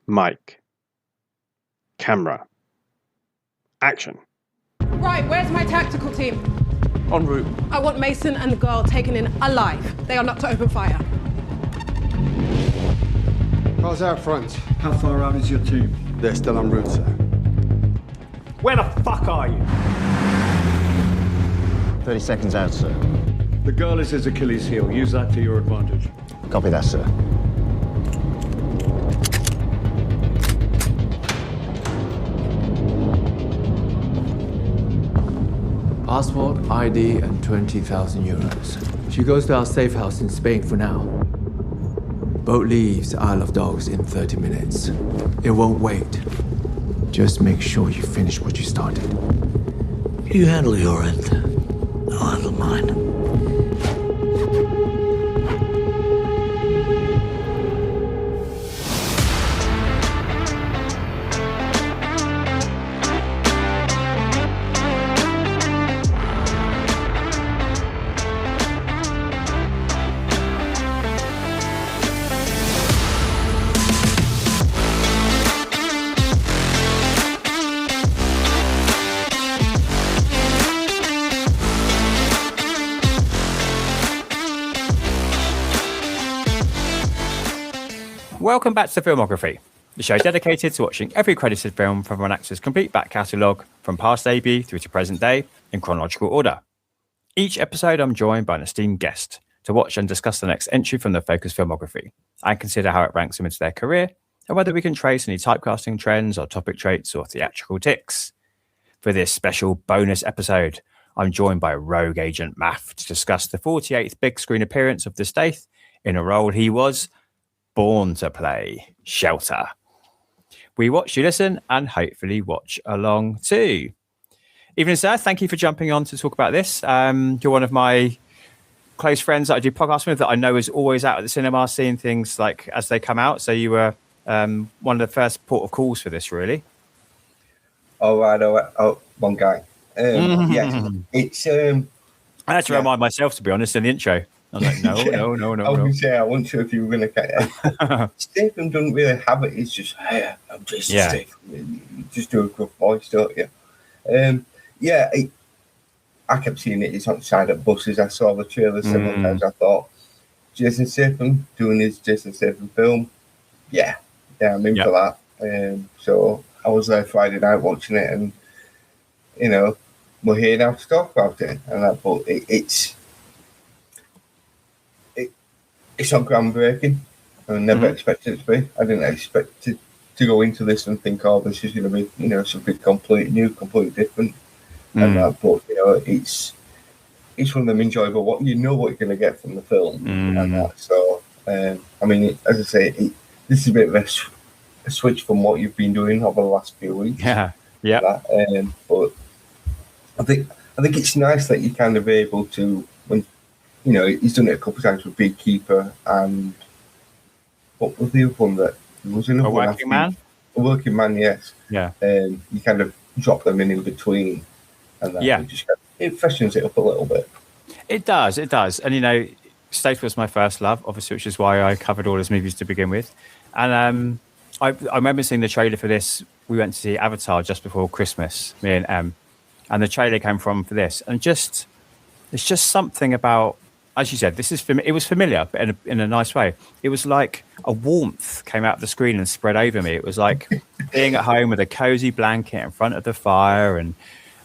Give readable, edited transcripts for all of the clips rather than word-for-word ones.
Mic. Camera. Action. Right, where's my tactical team? En route. I want Mason and the girl taken in alive. They are not to open fire. Cars out front. How far out is your team? They're still en route, sir. Where the fuck are you? 30 seconds out, sir. The girl is his Achilles heel. Use that to your advantage. Copy that, sir. Passport, ID, and 20,000 euros. She goes to our safe house in Spain for now. Boat leaves Isle of Dogs in 30 minutes. It won't wait. Just make sure you finish what you started. You handle your end. I'll handle mine. Welcome back to Filmography, the show dedicated to watching every credited film from an actor's complete back catalogue from past debut through to present day in chronological order. Each episode, I'm joined by an esteemed guest to watch and discuss the next entry from the Focus Filmography and consider how it ranks amidst their career and whether we can trace any typecasting trends or topic traits or theatrical tics. For this special bonus episode, I'm joined by rogue agent Maff to discuss the 48th big screen appearance of the Stath in a role he was born to play, Shelter. We watch, you listen, and hopefully watch along too. Evening, sir. Thank you for jumping on to talk about this. You're one of my close friends that I do podcasts with that I know is always out at the cinema seeing things like as they come out. So you were one of the first port of calls for this, really. Oh, right. Oh, one guy. Yes, it's... I had to remind myself, to be honest, in the intro. I was like, no. I was going to say, I wasn't sure if you were going to... Statham doesn't really have it. It's just, hey, I'm just Statham. You just do a gruff voice, don't you? I kept seeing it. It's outside at buses. I saw the trailer several times. I thought, Jason Statham doing his Jason Statham film. Yeah, I'm in for that. So I was there Friday night watching it, and, you know, we're here now to talk about it. And that, but it's not groundbreaking. I never expected it to be. I didn't expect to go into this and think, oh, this is going to be, you know, something completely new, completely different. And that, but, you know, it's one of them enjoyable. What you know what you're going to get from the film, and that. So, I mean, as I say, this is a bit of a switch from what you've been doing over the last few weeks. Yeah. But I think it's nice that you're kind of able to, when, you know, he's done it a couple of times with Beekeeper and what was the other one that was in a Working Man? A Working Man, yes. Yeah. You kind of drop them in between, and then it freshens it up a little bit. It does. And, you know, Stath was my first love, obviously, which is why I covered all his movies to begin with. And I remember seeing the trailer for this. We went to see Avatar just before Christmas, me and Em, and the trailer came for this. And it's just something about, as you said, it was familiar, but in a nice way. It was like a warmth came out of the screen and spread over me. It was like being at home with a cozy blanket in front of the fire, and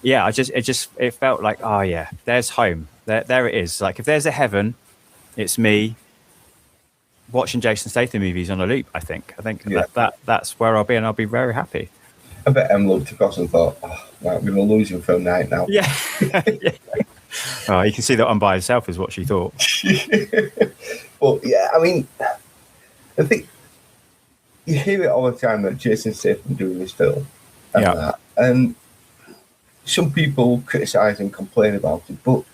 it felt like, oh yeah, there's home. There it is. Like if there's a heaven, it's me watching Jason Statham movies on a loop. I think that's where I'll be, and I'll be very happy. I bet Em looked across and thought, oh, right, we're going to lose him for a night now. Yeah. Oh, you can see that I'm by herself is what she thought. But yeah, I mean, I think you hear it all the time that Jason Statham doing this film, and some people criticise and complain about it, but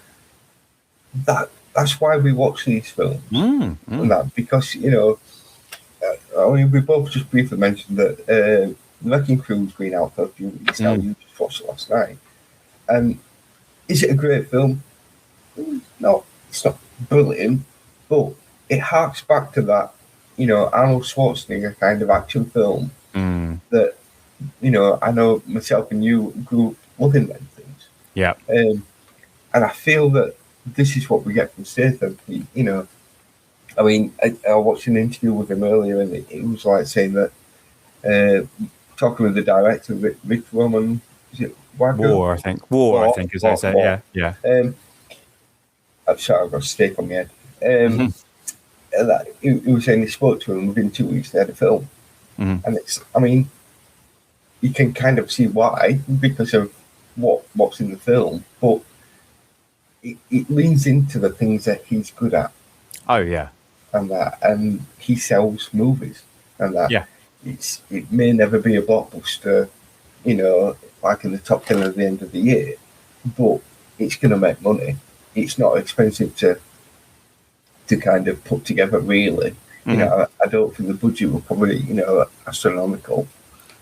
that's why we watch these films, and that because, you know, I mean, we both just briefly mentioned that Wrecking Crew's been out for a few weeks now. You just watched it last night, and is it a great film? No, it's not brilliant, but it harks back to that, you know, Arnold Schwarzenegger kind of action film that, you know, I know myself and you grew up loving them things. Yeah. And I feel that this is what we get from Statham. You know, I mean, I watched an interview with him earlier, and it was like saying that, talking with the director, Rick Roman, is it Wagner? War, I think. War, I think, as they say. War. Yeah. I'm sorry, I've got a steak on my head. And that, he was saying he spoke to him within 2 weeks they had a film. And it's, I mean, you can kind of see why, because of what's in the film, but it leans into the things that he's good at. Oh, yeah. And he sells movies, and that. Yeah. It may never be a blockbuster, you know, like in the top 10 at the end of the year, but it's going to make money. It's not expensive to kind of put together, really. You know, I don't think the budget will probably, you know, astronomical.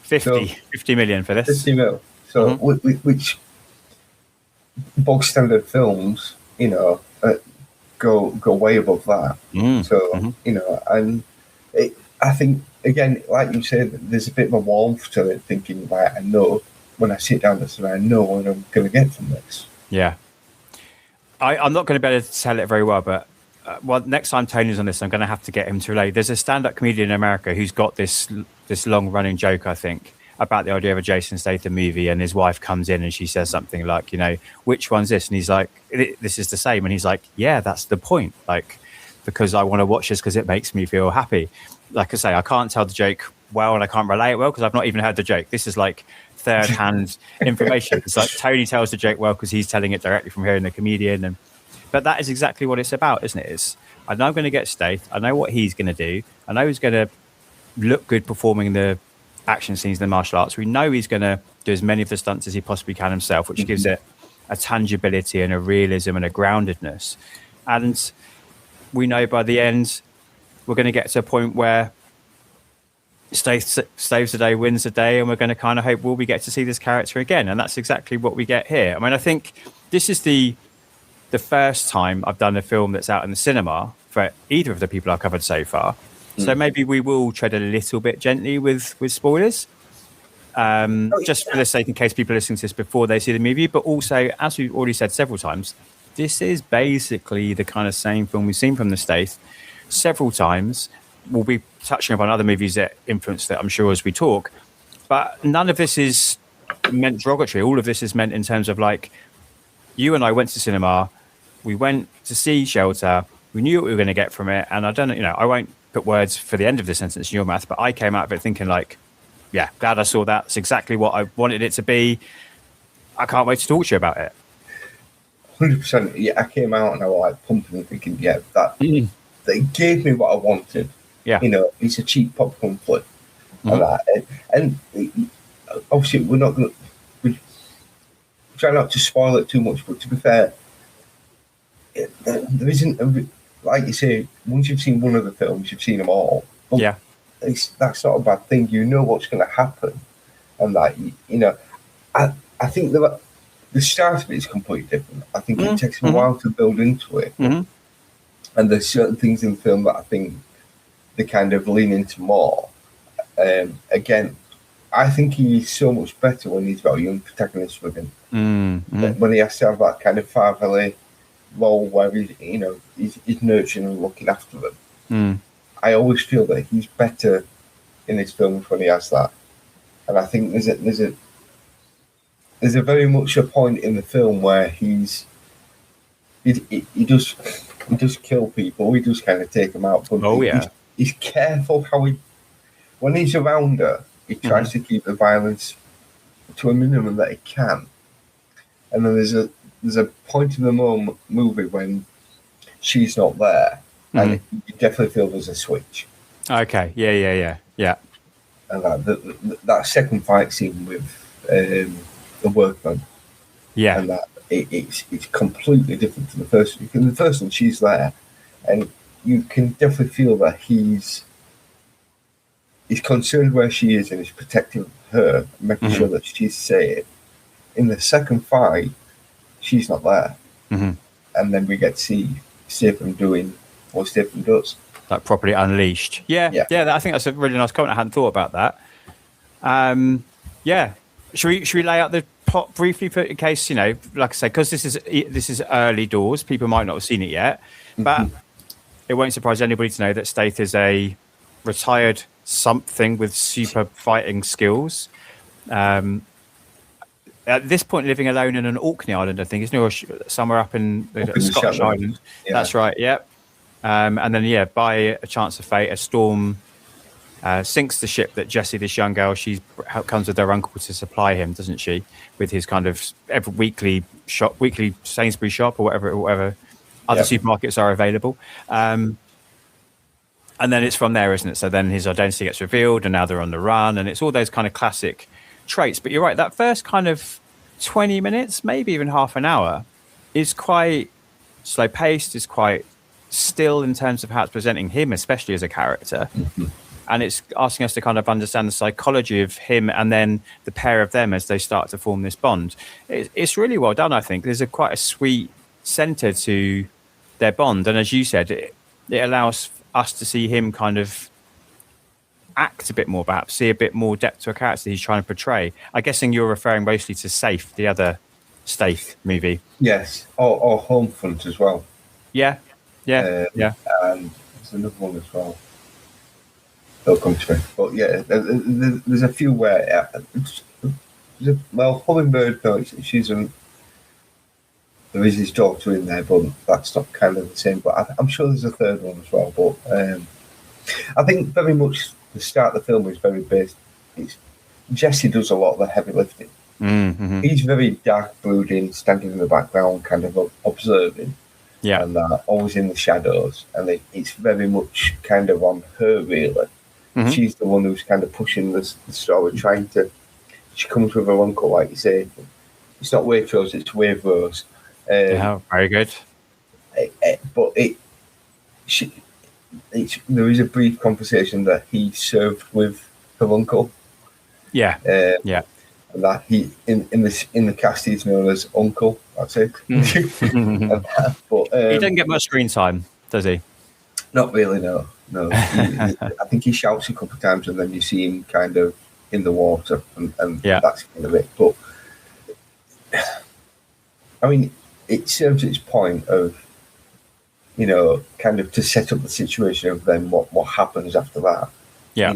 50 million for this. 50 mil. So, which bog standard films, you know, go way above that. So, you know, and I think, again, like you said, there's a bit of a warmth to it, thinking, right, I know when I sit down this, I know what I'm going to get from this. Yeah. I'm not going to be able to tell it very well, but next time Tony's on this, I'm going to have to get him to relate. There's a stand-up comedian in America who's got this long-running joke, I think, about the idea of a Jason Statham movie, and his wife comes in and she says something like, you know, which one's this? And he's like, this is the same. And he's like, yeah, that's the point. Like, because I want to watch this because it makes me feel happy. Like I say, I can't tell the joke well and I can't relate it well because I've not even heard the joke. This is like third-hand information. It's like Tony tells the joke well because he's telling it directly from hearing the comedian. But that is exactly what it's about, isn't it? I know I'm going to get Stath. I know what he's going to do. I know he's going to look good performing the action scenes in the martial arts. We know he's going to do as many of the stunts as he possibly can himself, which gives it a tangibility and a realism and a groundedness. And we know by the end, we're going to get to a point where Stath saves the day, wins the day, and we're going to kind of hope, will we get to see this character again? And that's exactly what we get here. I mean, I think this is the first time I've done a film that's out in the cinema for either of the people I've covered so far. So maybe we will tread a little bit gently with spoilers, just for the sake in case people are listening to this before they see the movie. But also, as we've already said several times, this is basically the kind of same film we've seen from the Stath several times. We'll be touching upon other movies that influence that, I'm sure, as we talk. But none of this is meant derogatory. All of this is meant in terms of, like, you and I went to cinema, we went to see Shelter, we knew what we were going to get from it, and I don't know, you know, I won't put words for the end of the sentence in your mouth, but I came out of it thinking, like, yeah, glad I saw that. It's exactly what I wanted it to be. I can't wait to talk to you about it. 100%. Yeah, I came out and I was like pumping and thinking, yeah, that they gave me what I wanted. Yeah, you know, it's a cheap popcorn flick, and that, and obviously we're not going to try not to spoil it too much, but to be fair, there isn't like you say, once you've seen one of the films, you've seen them all. But yeah, that's not a bad thing. You know what's going to happen, and that, you know, I think the start of it is completely different. I think it takes a while to build into it, and there's certain things in the film that I think they kind of lean into more. Again, I think he's so much better when he's got a young protagonist with him. When he has to have that kind of fatherly role where he's nurturing and looking after them. I always feel that he's better in his films when he has that, and I think there's a very much a point in the film where he does kill people. He does kind of take them out. But he's careful how when he's around her, he tries to keep the violence to a minimum that he can. And then there's a point in the movie when she's not there, and you definitely feel there's a switch. Okay, yeah. And that second fight scene with the workman, and that it's completely different to the first one. In the first one, she's there, and you can definitely feel that he's concerned where she is and he's protecting her, making sure that she's safe. In the second fight, she's not there, and then we get to see Statham doing what Statham does, like properly unleashed. Yeah. I think that's a really nice comment. I hadn't thought about that. Yeah. Should we lay out the plot briefly for, in case, like I say, because this is early doors, people might not have seen it yet, but it won't surprise anybody to know that Stath is a retired something with super fighting skills. At this point, living alone in an Orkney Island, I think, isn't it? Or somewhere up in the Scottish Island. Yeah. That's right, yep. And then, by a chance of fate, a storm sinks the ship that Jessie, this young girl, she comes with her uncle to supply him, doesn't she? With his kind of every weekly Sainsbury's shop or whatever other supermarkets are available. And then it's from there, isn't it? So then his identity gets revealed and now they're on the run, and it's all those kind of classic traits. But you're right, that first kind of 20 minutes, maybe even half an hour, is quite slow paced, is quite still in terms of how it's presenting him, especially as a character. And it's asking us to kind of understand the psychology of him and then the pair of them as they start to form this bond. It's really well done, I think. There's quite a sweet center to their bond. And as you said, it allows us to see him kind of act a bit more, perhaps, see a bit more depth to a character he's trying to portray. I'm guessing you're referring mostly to Safe, the other Stath movie. Yes, or Homefront as well. Yeah. And there's another one as well. It'll come to me. But yeah, there's a few where... Hummingbird, no, there is his daughter in there, but that's not kind of the same. But I'm sure there's a third one as well. But I think very much the start of the film is very based. Jesse does a lot of the heavy lifting. Mm-hmm. He's very dark brooding, standing in the background, kind of observing. Yeah. And always in the shadows. And it's very much kind of on her, really. Mm-hmm. She's the one who's kind of pushing the story, trying to... She comes with her uncle, like you say. It's not Waitrose, it's Waitrose. Very good. But there is a brief conversation that he served with her uncle. Yeah. And that he in the cast he's known as Uncle. That's it. But he doesn't get much screen time, does he? Not really. No. I think he shouts a couple of times, and then you see him kind of in the water, and that's kind of it. But I mean, it serves its point of, kind of to set up the situation of then what happens after that. Yeah.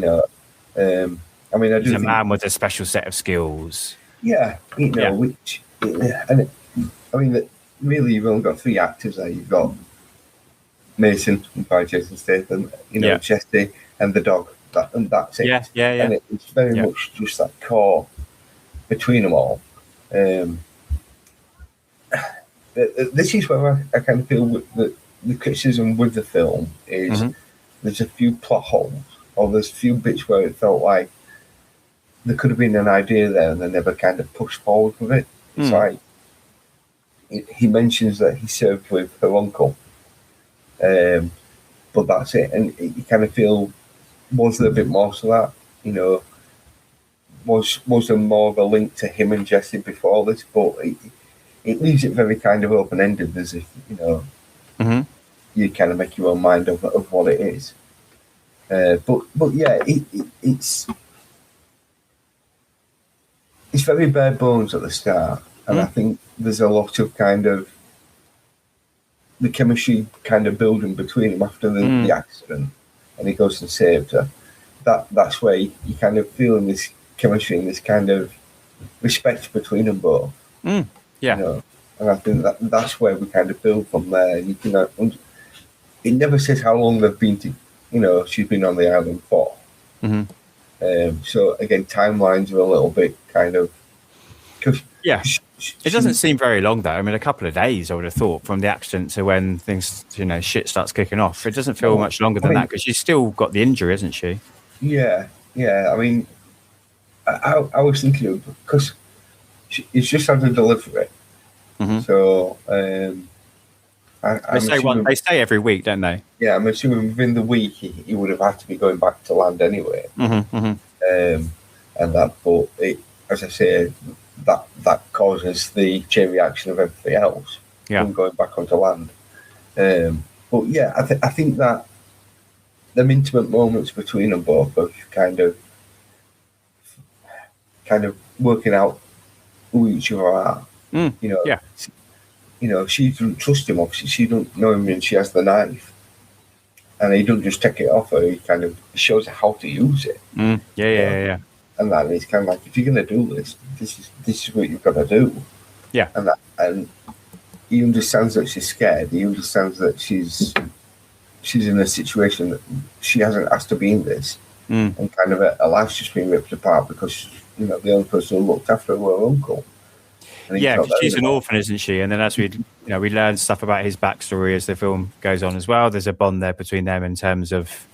I mean, he's a man with a special set of skills. Yeah, which, and I mean, really, you've only got three actors there. You've got Mason by Jason Statham, Jesse and the dog. That's it. Yeah. And it's very much just that core between them all. This is where I kind of feel that the criticism with the film is there's a few plot holes, or there's a few bits where it felt like there could have been an idea there and they never kind of pushed forward with it. It's like he mentions that he served with her uncle, but that's it. And you kind of feel, was there a bit more to that? Was there more of a link to him and Jesse before this? But it leaves it very kind of open-ended, as if, you kind of make your own mind of what it is. But yeah, it's very bare bones at the start, and I think there's a lot of kind of the chemistry kind of building between them after the accident, and he goes and saves her. That's where you kind of feel in this chemistry and this kind of respect between them both. Yeah. And I think that's where we kind of build from there. And you can, it never says how long they've been she's been on the island for. So again, timelines are a little bit kind of... It doesn't seem very long, though. I mean, a couple of days, I would have thought, from the accident to when things, shit starts kicking off. It doesn't feel much longer than that, because she's still got the injury, hasn't she? Yeah. I mean, I was thinking, because he's just had a delivery. So they stay every week, don't they? Yeah, I'm assuming within the week he would have had to be going back to land anyway. And that, but as I say, that causes the chain reaction of everything else from going back onto land. But yeah, I think that them intimate moments between them both have kind of kind of working out who each other are. Mm, You know, yeah. You know, she doesn't trust him. Obviously, she don't know him, and she has the knife, and he doesn't just take it off her. He kind of shows her how to use it. Mm, yeah. And that he's kind of like, if you're gonna do this, this is what you've got to do. Yeah. And he understands that she's scared. He understands that she's in a situation that she hasn't asked to be in this, and kind of her life's just been ripped apart because you know the only person who looked after her was her uncle. Yeah, 'cause she's an orphan, isn't she? And then as we learn stuff about his backstory as the film goes on as well. There's a bond there between them in terms of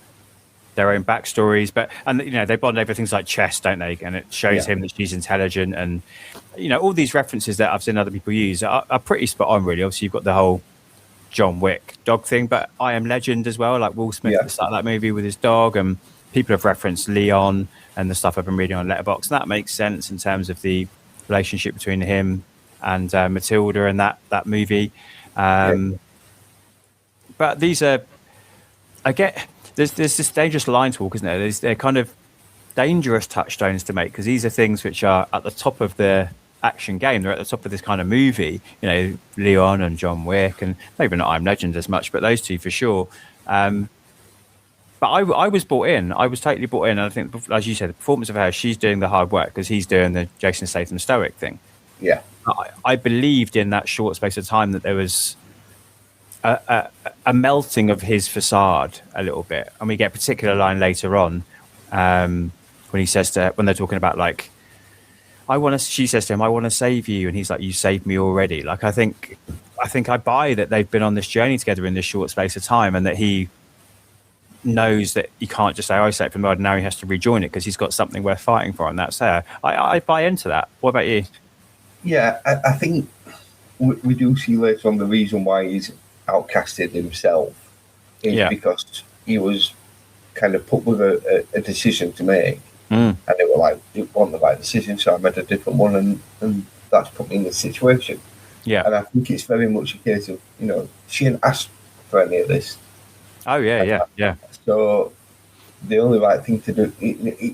their own backstories, and they bond over things like chess, don't they? And it shows him that she's intelligent, and all these references that I've seen other people use are pretty spot on, really. Obviously, you've got the whole John Wick dog thing, but I Am Legend as well, like Will Smith at the start of that movie with his dog, and people have referenced Leon and the stuff I've been reading on Letterboxd, and that makes sense in terms of the relationship between him and Matilda and that movie. But these are, there's this dangerous line to walk, isn't there? They're kind of dangerous touchstones to make, because these are things which are at the top of the action game. They're at the top of this kind of movie, Leon and John Wick, and maybe not I'm Legend as much, but those two for sure. But I was bought in. I was totally bought in. And I think, as you said, the performance of her, she's doing the hard work because he's doing the Jason Statham stoic thing. Yeah. I believed in that short space of time that there was a melting of his facade a little bit. And we get a particular line later on when he says when they're talking about like, she says to him, I want to save you. And he's like, you saved me already. Like, I think I buy that they've been on this journey together in this short space of time, and that he knows that he can't just say, I saved him, and now he has to rejoin it because he's got something worth fighting for, and that's her. I buy into that. What about you? Yeah, I think we do see later on the reason why he's outcasted himself is because he was kind of put with a decision to make, and they were like, it wasn't the right decision, so I made a different one, and that's put me in this situation. Yeah, and I think it's very much a case of she didn't ask for any of this. Oh yeah. So the only right thing to do,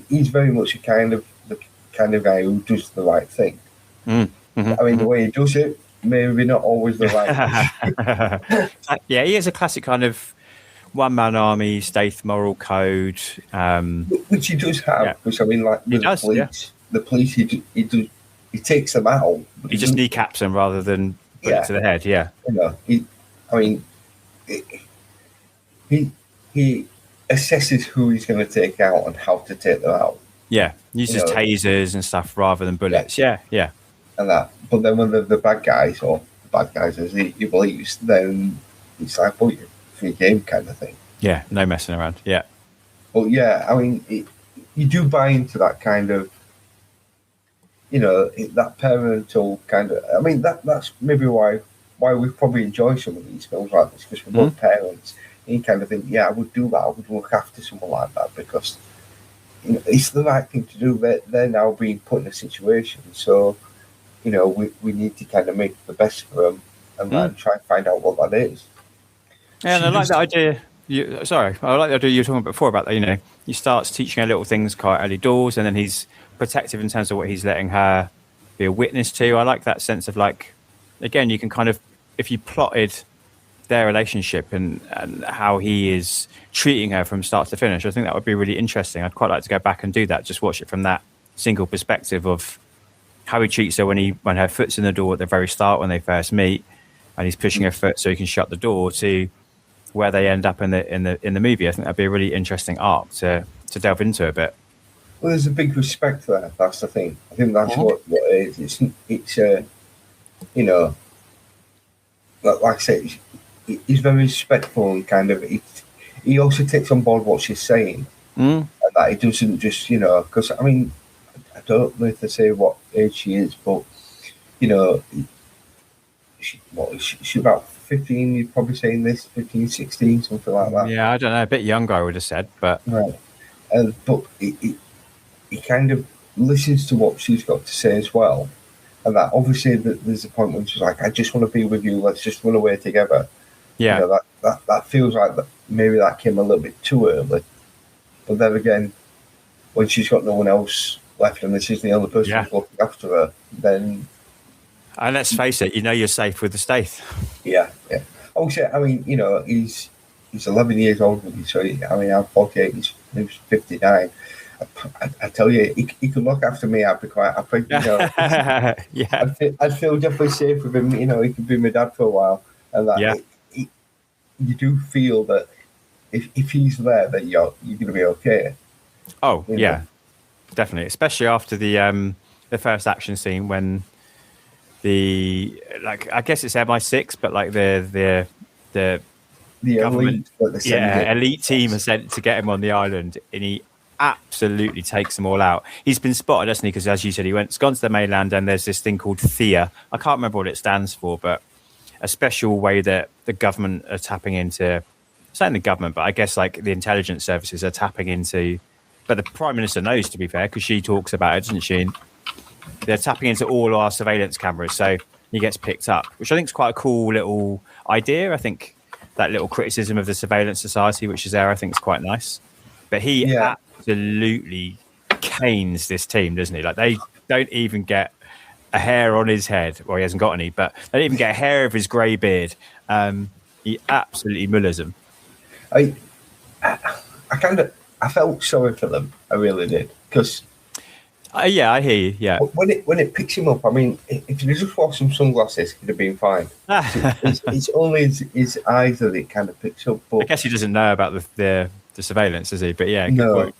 he's very much the kind of guy who does the right thing. I mean, the way he does it, maybe not always the right thing. Yeah, he is a classic kind of one-man army, Stath moral code. Which he does have, which I mean, like with the police, he takes them out. He just kneecaps them rather than put it to the head, He assesses who he's going to take out and how to take them out. Yeah, uses tasers and stuff rather than bullets. Yeah. And that. But then when the bad guys, or the bad guys as he believes, then it's like, well, you're free game kind of thing. Yeah, no messing around. Yeah. Well, yeah, I mean, you do buy into that kind of, that parental kind of. I mean, that's maybe why we probably enjoy some of these films like this, because we're both parents. You kind of think, I would do that. I would look after someone like that because it's the right thing to do. They're now being put in a situation, so we need to kind of make the best for them and try and find out what that is. Yeah, and I like that idea. I like the idea you were talking about before about that. He starts teaching her little things quite early doors, and then he's protective in terms of what he's letting her be a witness to. I like that sense of like, again, you can kind of, if you plotted their relationship and how he is treating her from start to finish, I think that would be really interesting. I'd quite like to go back and do that, just watch it from that single perspective of how he treats her when her foot's in the door at the very start when they first meet, and he's pushing her foot so he can shut the door, to where they end up in the movie. I think that'd be a really interesting arc to delve into a bit. Well, there's a big respect there. That's the thing. I think that's what it is. It's like I say, he's very respectful and kind of. He also takes on board what she's saying, and that he doesn't just because I mean, I don't know if they say what age she is, but she's about 15. You're probably saying this 15, 16, something like that. Yeah, I don't know, a bit younger I would have said, but right. But he kind of listens to what she's got to say as well, and that obviously there's a point when she's like, I just want to be with you, let's just run away together. Yeah, that feels like maybe that came a little bit too early. But then again, when she's got no one else left and this is the only person who's looking after her, then... And let's face it, you're safe with the Stath. Yeah. Oh, shit, I mean, he's 11 years older than me, so, I'm 48, he's 59. I tell you, he could look after me. I'd be quite happy. Yeah. I'd feel definitely safe with him. He could be my dad for a while, and that. You do feel that if he's there, that you're going to be okay. Oh yeah, definitely. Especially after the first action scene when I guess it's MI6, but like the government, elite team are sent to get him on the island, and he absolutely takes them all out. He's been spotted, hasn't he? Because as you said, he's gone to the mainland, and there's this thing called THEA. I can't remember what it stands for, but a special way that the government are tapping into, saying the government, but I guess like the intelligence services are tapping into, but the Prime Minister knows, to be fair, because she talks about it, doesn't she? And they're tapping into all our surveillance cameras, so he gets picked up, which I think is quite a cool little idea. I think that little criticism of the surveillance society, which is there, I think is quite nice. But he absolutely canes this team, doesn't he? Like, they don't even get a hair on his head. Well, he hasn't got any, but they don't even get a hair of his grey beard. He absolutely mullers them. I felt sorry for them. I really did, because I hear you. Yeah, when it picks him up, I mean, if you just wore some sunglasses, he'd have been fine. It's only his eyes that it kind of picks up. But I guess he doesn't know about the surveillance, does he? But yeah, good no. point.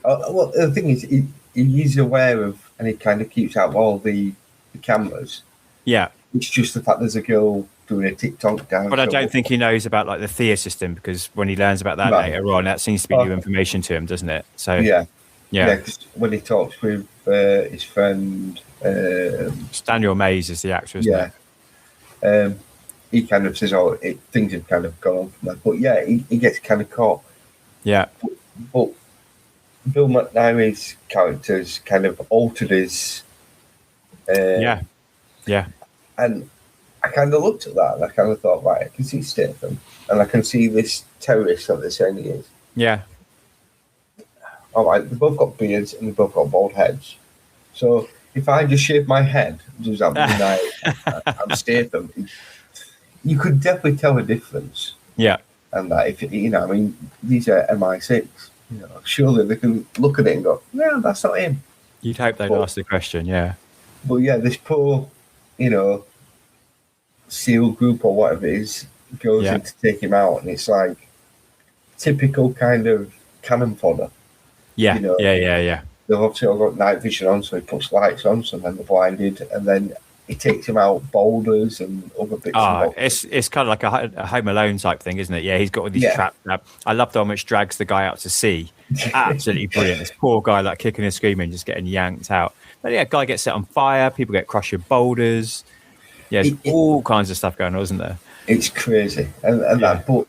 Well, the thing is, he's aware of, and he kind of keeps out all the cameras. Yeah, it's just the fact there's a girl doing a TikTok dance. But I don't think he knows about like the THEA system, because when he learns about that later on, that seems to be new information to him, doesn't it? So yeah. Because when he talks with his friend, Daniel Mays is the actor, isn't it? He kind of says, "Oh, things have kind of gone on from that." But yeah, he gets kind of caught. Yeah, but Bill McNamara's character's kind of altered his. Yeah. And I kind of looked at that and I kind of thought, right, I can see Statham and I can see this terrorist that they're saying he is. Yeah. All right, they both got beards and they both got bald heads. So if I just shave my head, does that mean I'm Statham? You could definitely tell a difference. Yeah. And that if I mean, these are MI6. Surely they can look at it and go, no, that's not him. You'd hope they'd ask the question, yeah. But yeah, this poor, SEAL group or whatever it is goes in to take him out, and it's like typical kind of cannon fodder. Yeah, They've obviously all got night vision on, so he puts lights on, so then they're blinded, and then he takes him out boulders and other bits. It's kind of like a Home Alone type thing, isn't it? Yeah, he's got all these traps. I love the one which drags the guy out to sea. Absolutely brilliant. This poor guy like kicking and screaming, just getting yanked out. But yeah, guy gets set on fire. People get crushed with boulders. Yeah, there's all kinds of stuff going on, isn't there? It's crazy, and that. But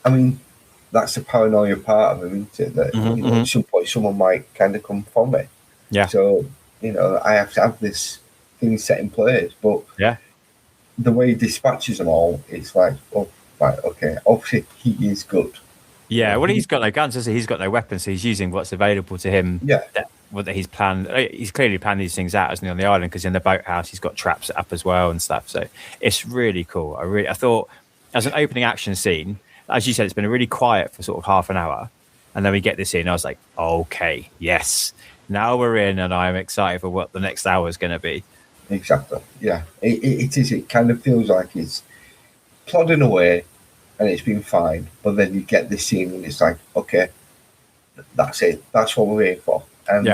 I mean, that's the paranoia part of him, isn't it? That at some point someone might kind of come for me. Yeah. So I have to have this thing set in place. But the way he dispatches them all, it's like, oh, right, okay. Obviously, he is good. Yeah. Well, he's got no guns, has he? He's got no weapons, so he's using what's available to him. Yeah. What he's planned. He's clearly planned these things out, hasn't he, on the island? Because in the boathouse, he's got traps set up as well and stuff. So it's really cool. I thought, as an opening action scene, as you said, it's been really quiet for sort of half an hour, and then we get this in. I was like, okay, yes, now we're in, and I'm excited for what the next hour is going to be. Exactly. Yeah, it is. It kind of feels like it's plodding away, and it's been fine. But then you get this scene, and it's like, okay, that's it. That's what we're here for. And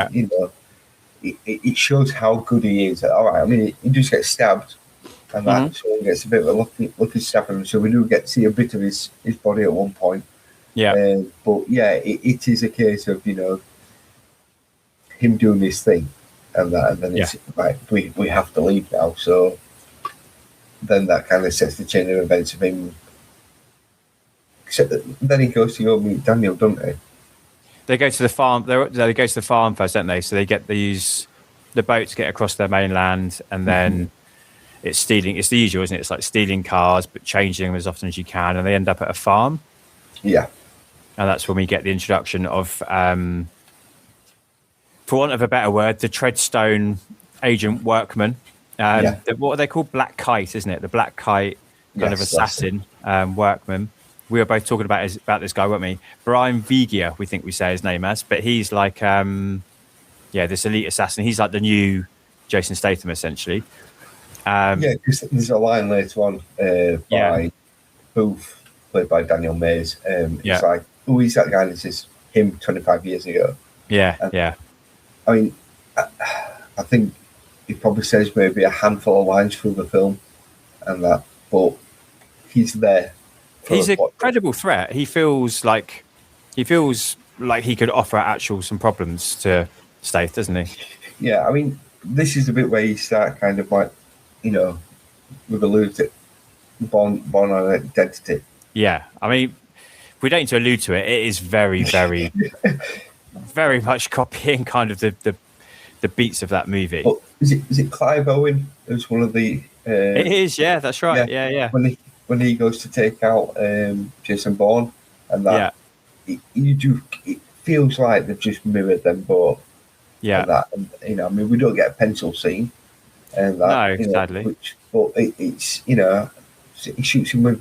it shows how good he is. All right, I mean, he just gets stabbed, and that someone gets a bit of a lucky stab him. So we do get to see a bit of his body at one point. Yeah. But yeah, it is a case of him doing this thing, and then it's like we have to leave now. So then that kind of sets the chain of events of him. Except then he goes to go meet Daniel, don't he? They go to the farm. They go to the farm first, don't they? So they use the boat to get across their mainland, and then it's stealing. It's the usual, isn't it? It's like stealing cars, but changing them as often as you can, and they end up at a farm. Yeah, and that's when we get the introduction of for want of a better word, the Treadstone agent workman. What are they called? Black Kite, isn't it? The Black Kite kind of assassin workman. We were both talking about this guy, weren't we? Brian Vigia, we think we say his name as, but he's like, this elite assassin. He's like the new Jason Statham, essentially. Because there's a line later on by Booth, played by Daniel Mays. It's like, who is that guy? This is him 25 years ago. Yeah. I mean, I think he probably says maybe a handful of lines through the film and that, but he's there. He's a credible threat. He feels like he could offer actual some problems to Stath, doesn't he? Yeah, I mean, this is the bit where you start kind of like, we've alluded to Bourne on identity. Yeah, I mean, we don't need to allude to it. It is very, very, very much copying kind of the beats of that movie. But is it Clive Owen who's one of the? It is, yeah, that's right. Yeah. When he goes to take out Jason Bourne, and that it feels like they've just mirrored them both. Yeah, and that, and, I mean, we don't get a pencil scene, and that, sadly. But it's he shoots him with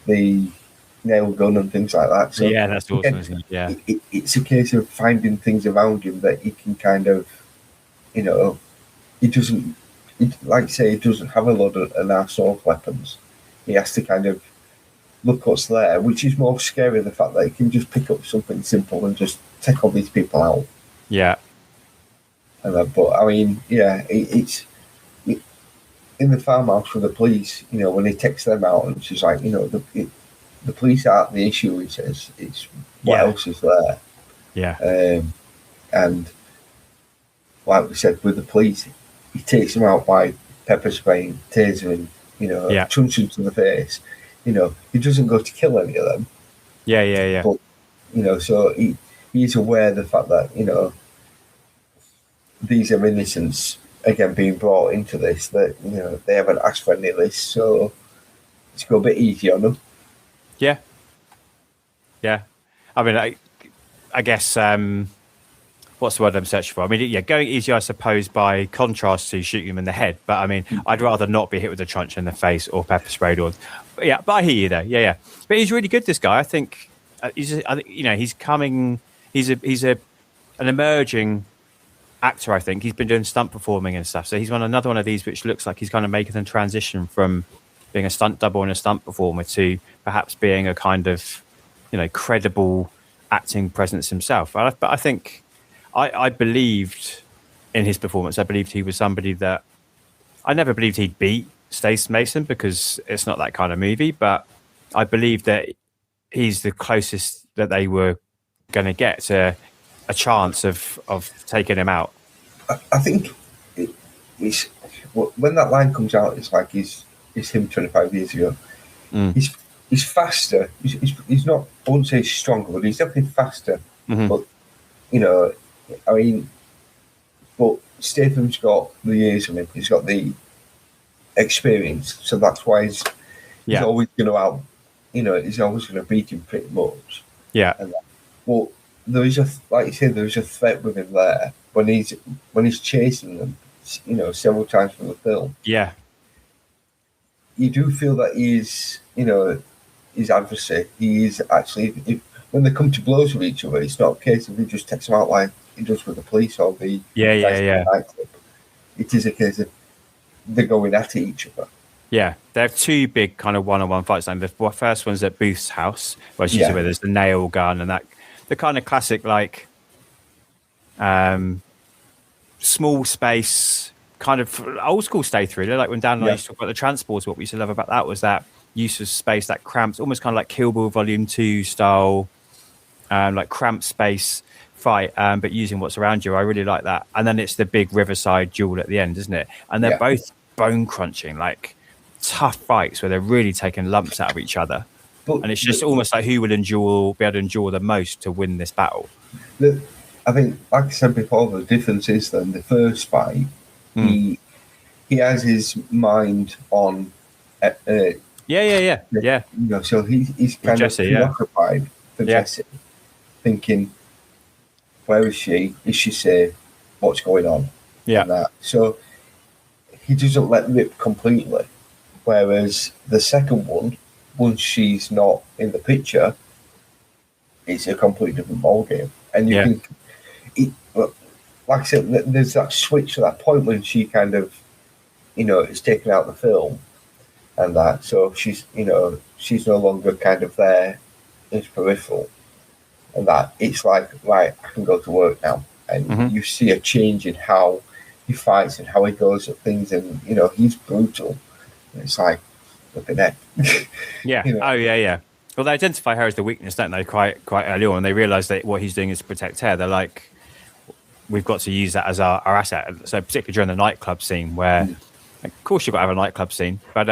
the nail gun and things like that. So yeah, that's awesome, isn't it? Yeah, it's a case of finding things around him that he can kind of, he doesn't. Like I say, he doesn't have a lot of an arsenal of weapons. He has to kind of look what's there, which is more scary, the fact that he can just pick up something simple and just take all these people out. Yeah. But I mean, it's in the farmhouse with the police, when he takes them out and she's like, the police aren't the issue, he says. It's what else is there. Yeah. And like we said, with the police, he takes them out by pepper spraying, tasering, punching to the face. He doesn't go to kill any of them. Yeah. But, so he's aware of the fact that, these are innocents, again, being brought into this, that, they haven't asked for any of this, so let's go a bit easy on them. Yeah. I mean, I guess... what's the word I'm searching for? I mean, going easy, I suppose, by contrast to shooting him in the head. But I mean, I'd rather not be hit with a truncheon in the face or pepper sprayed. But I hear you there. Yeah. But he's really good. This guy, I think. He's coming. He's an emerging actor. I think he's been doing stunt performing and stuff. So he's another one of these which looks like he's kind of making the transition from being a stunt double and a stunt performer to perhaps being a kind of, credible acting presence himself. But I think. I believed in his performance. I believed he was somebody that I never believed he'd beat Stace Mason because it's not that kind of movie. But I believed that he's the closest that they were going to get to a chance of taking him out. I think it's when that line comes out, it's like he's him 25 years ago. He's faster. He's not. I wouldn't say he's stronger, but he's definitely faster. Mm-hmm. But I mean, but Statham's got the years on him. He's got the experience, so that's why he's always going to he's always going to beat him pretty much. Yeah. But there is like you said, there's a threat with him there when he's chasing them, several times from the film. Yeah. You do feel that he's, his adversary. He is actually. When they come to blows with each other, it's not a case of he just takes them out like he does with the police or the nightclub. It is a case of they're going at each other. Yeah, they have two big kind of one-on-one fights. The first one's at Booth's house, where there's the nail gun and that the kind of classic like small space kind of old school Stath really. Like when Dan and I used to talk about the transports, what we used to love about that was that use of space, that cramped, almost kind of like Kill Bill Volume 2 style. Like cramped space fight, but using what's around you. I really like that. And then it's the big riverside duel at the end, isn't it? And they're both bone crunching, like tough fights where they're really taking lumps out of each other. And it's just almost like who will be able to endure the most to win this battle. I think, like I said before, the difference is then the first fight, he has his mind on. Yeah. So he's kind Jesse, of preoccupied for Jesse. Thinking, where is she? Is she safe? What's going on? Yeah. And that. So he doesn't let rip completely. Whereas the second one, once she's not in the picture, it's a completely different ballgame. And you can, like I said, there's that switch at that point when she kind of, is taken out of the film and that. So she's no longer kind of there as peripheral. And that it's like, right, I can go to work now. And you see a change in how he fights and how he goes at things. And, he's brutal. And it's like, flipping heck. Yeah. Oh, yeah. Well, they identify her as the weakness, don't they, quite early on. They realise that what he's doing is to protect her. They're like, we've got to use that as our asset. So particularly during the nightclub scene where, of course, you've got to have a nightclub scene. But,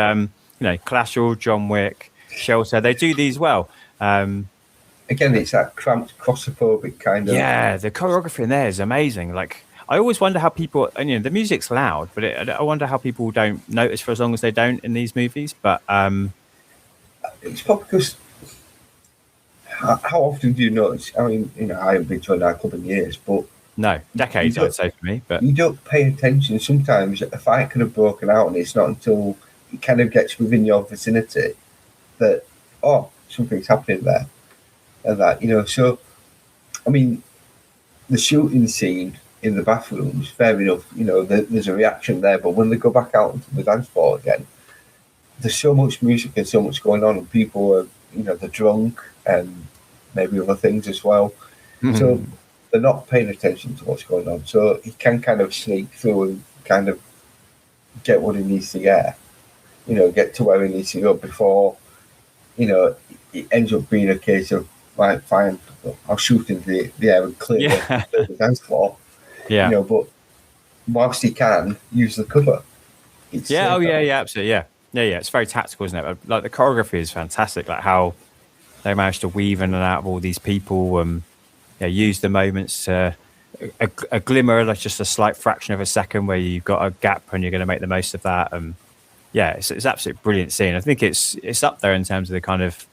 Collateral, John Wick, Shelter, they do these well. Again, it's that cramped, claustrophobic kind of... Yeah, the choreography in there is amazing. Like, I always wonder how people... And, the music's loud, but I wonder how people don't notice for as long as they don't in these movies. But... it's probably because... How often do you notice? I mean, I haven't been to a nightclub in years, but... No, decades, I'd say for me. But you don't pay attention. Sometimes a fight could have broken out, and it's not until it kind of gets within your vicinity that, something's happening there. And that, so, I mean, the shooting scene in the bathrooms, fair enough, there's a reaction there, but when they go back out into the dance floor again, there's so much music and so much going on, and people are, they're drunk and maybe other things as well. So they're not paying attention to what's going on. So he can kind of sneak through and kind of get what he needs to get, get to where he needs to go before, it ends up being a case of, right, fine, I'll shoot into the air and clear the dance floor. Yeah. But whilst he can, use the cover. Absolutely, yeah. It's very tactical, isn't it? Like, the choreography is fantastic, like how they managed to weave in and out of all these people, use the moments to a glimmer, like just a slight fraction of a second where you've got a gap and you're going to make the most of that. It's absolutely brilliant scene. I think it's up there in terms of the kind of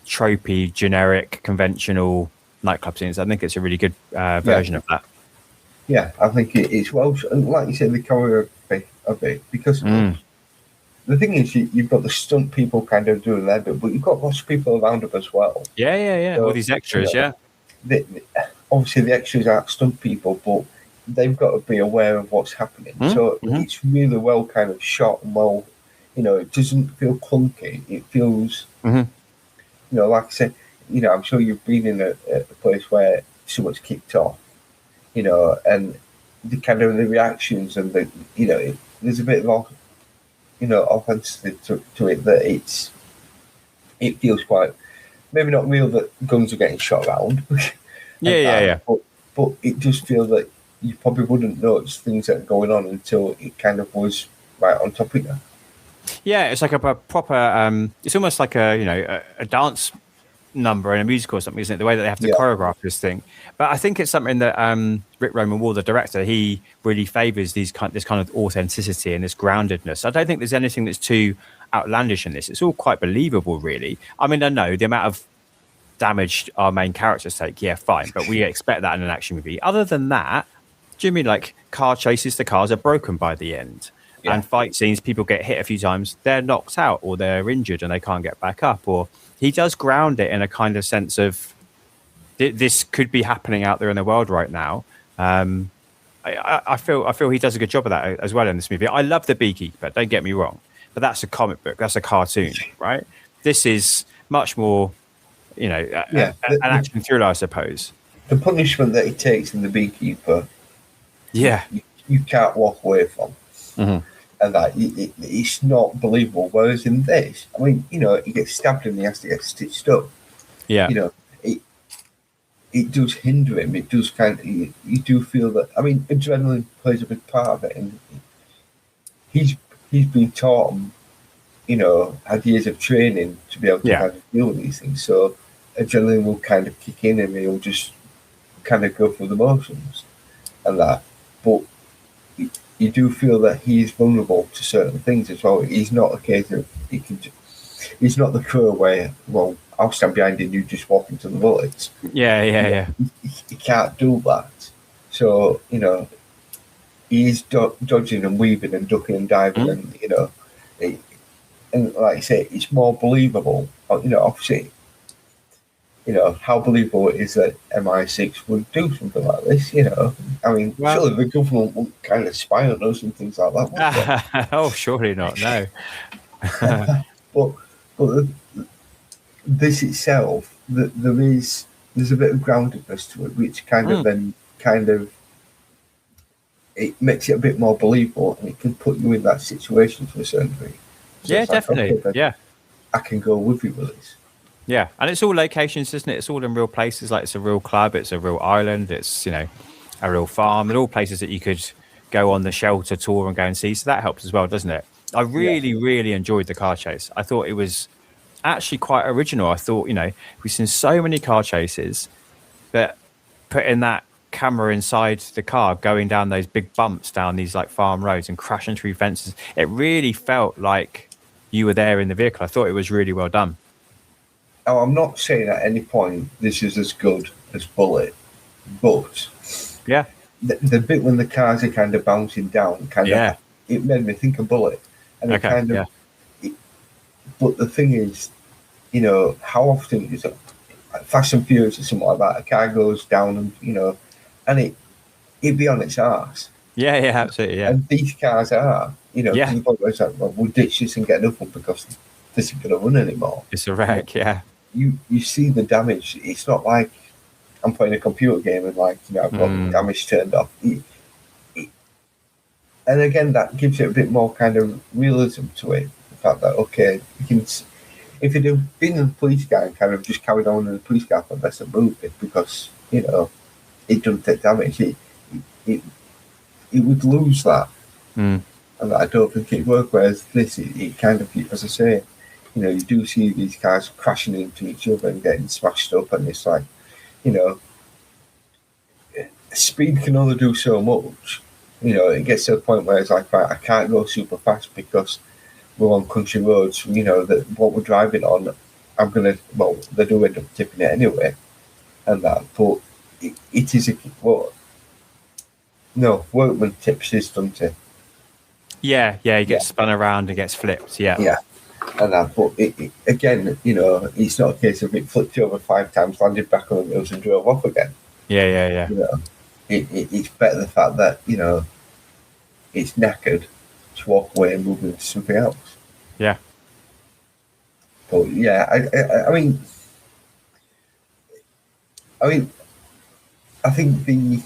tropey, generic, conventional nightclub scenes. I think it's a really good version of that. Yeah, I think it's well, and like you said, the choreography of it, because the thing is, you've got the stunt people kind of doing their bit, but you've got lots of people around them as well. Yeah. So, all these extras, Obviously, the extras aren't stunt people, but they've got to be aware of what's happening. So it's really well kind of shot and well, it doesn't feel clunky. It feels, like I said, I'm sure you've been in a place where someone's kicked off, and the kind of the reactions and the, there's a bit of, authenticity to it that it feels quite, maybe not real that guns are getting shot around. But it just feels that you probably wouldn't notice things that are going on until it kind of was right on top of you. Yeah, it's like a proper. It's almost like a dance number in a musical or something, isn't it? The way that they have to choreograph this thing. But I think it's something that Rick Roman Wall, the director, he really favours this kind of authenticity and this groundedness. I don't think there's anything that's too outlandish in this. It's all quite believable, really. I mean, I know the amount of damage our main characters take, fine, but we expect that in an action movie. Other than that, do you mean like car chases, the cars are broken by the end? And fight scenes, people get hit a few times, they're knocked out or they're injured and they can't get back up. Or he does ground it in a kind of sense of this could be happening out there in the world right now. I feel he does a good job of that as well in this movie. I love The Beekeeper, don't get me wrong, but that's a comic book, that's a cartoon, right? This is much more, an action thriller, I suppose. The punishment that he takes in The Beekeeper, you can't walk away from. And that it's not believable. Whereas in this, I mean, he gets stabbed and he has to get stitched up. It does hinder him. It does kind of, you do feel that. I mean, adrenaline plays a big part of it, and he's been taught, had years of training to be able to kind of deal with these things. So adrenaline will kind of kick in, and he'll just kind of go through the motions and that. But you do feel that he's vulnerable to certain things as well. He's not a case of he's not the Crow where, well, I'll stand behind you and you just walk into the bullets. Yeah. He can't do that. So, he's dodging and weaving and ducking and diving, and and like I say, it's more believable. Obviously, how believable it is that MI6 would do something like this. I mean, surely the government won't kind of spy on us and things like that. Oh, surely not. No. but this itself, there's a bit of groundedness to it, which kind of it makes it a bit more believable, and it can put you in that situation to a certain degree. So yeah, definitely. Like, okay, I can go with you with this. Yeah, and it's all locations, isn't it? It's all in real places. Like, it's a real club, it's a real island, it's a real farm. They're all places that you could go on the shelter tour and go and see. So that helps as well, doesn't it? I really enjoyed the car chase. I thought it was actually quite original. I thought, we've seen so many car chases, but putting that camera inside the car, going down those big bumps down these like farm roads and crashing through fences, it really felt like you were there in the vehicle. I thought it was really well done. Oh, I'm not saying at any point this is as good as Bullet, but yeah, the bit when the cars are kind of bouncing down, it made me think of Bullet, and but the thing is, how often is it Fast and Furious or something like that? A car goes down and and it'd be on its arse. Yeah, absolutely. Yeah, and these cars are, it's like, well, we'll ditch this and get another one because this isn't going to run anymore. It's a wreck. Yeah. You see the damage. It's not like I'm playing a computer game and I've got the damage turned off. And again, that gives it a bit more kind of realism to it. The fact that, okay, you can, if you'd have been a police guy and kind of just carried on in the police car for the rest of the movie because, it doesn't take damage, it would lose that. And I don't think it'd work. Whereas this, it kind of, as I say, you do see these cars crashing into each other and getting smashed up, and it's like, speed can only do so much. It gets to a point where it's like, right, I can't go super fast because we're on country roads. That what we're driving on, they do end up tipping it anyway, and that. But it is Workman tips his, doesn't he? Yeah, he gets spun around and gets flipped. Yeah. And that, but again, it's not a case of it flipped over 5 times, landed back on the wheels and drove off again. Yeah. It's better the fact that, it's knackered to walk away and move into something else. Yeah. But yeah, I mean, I think the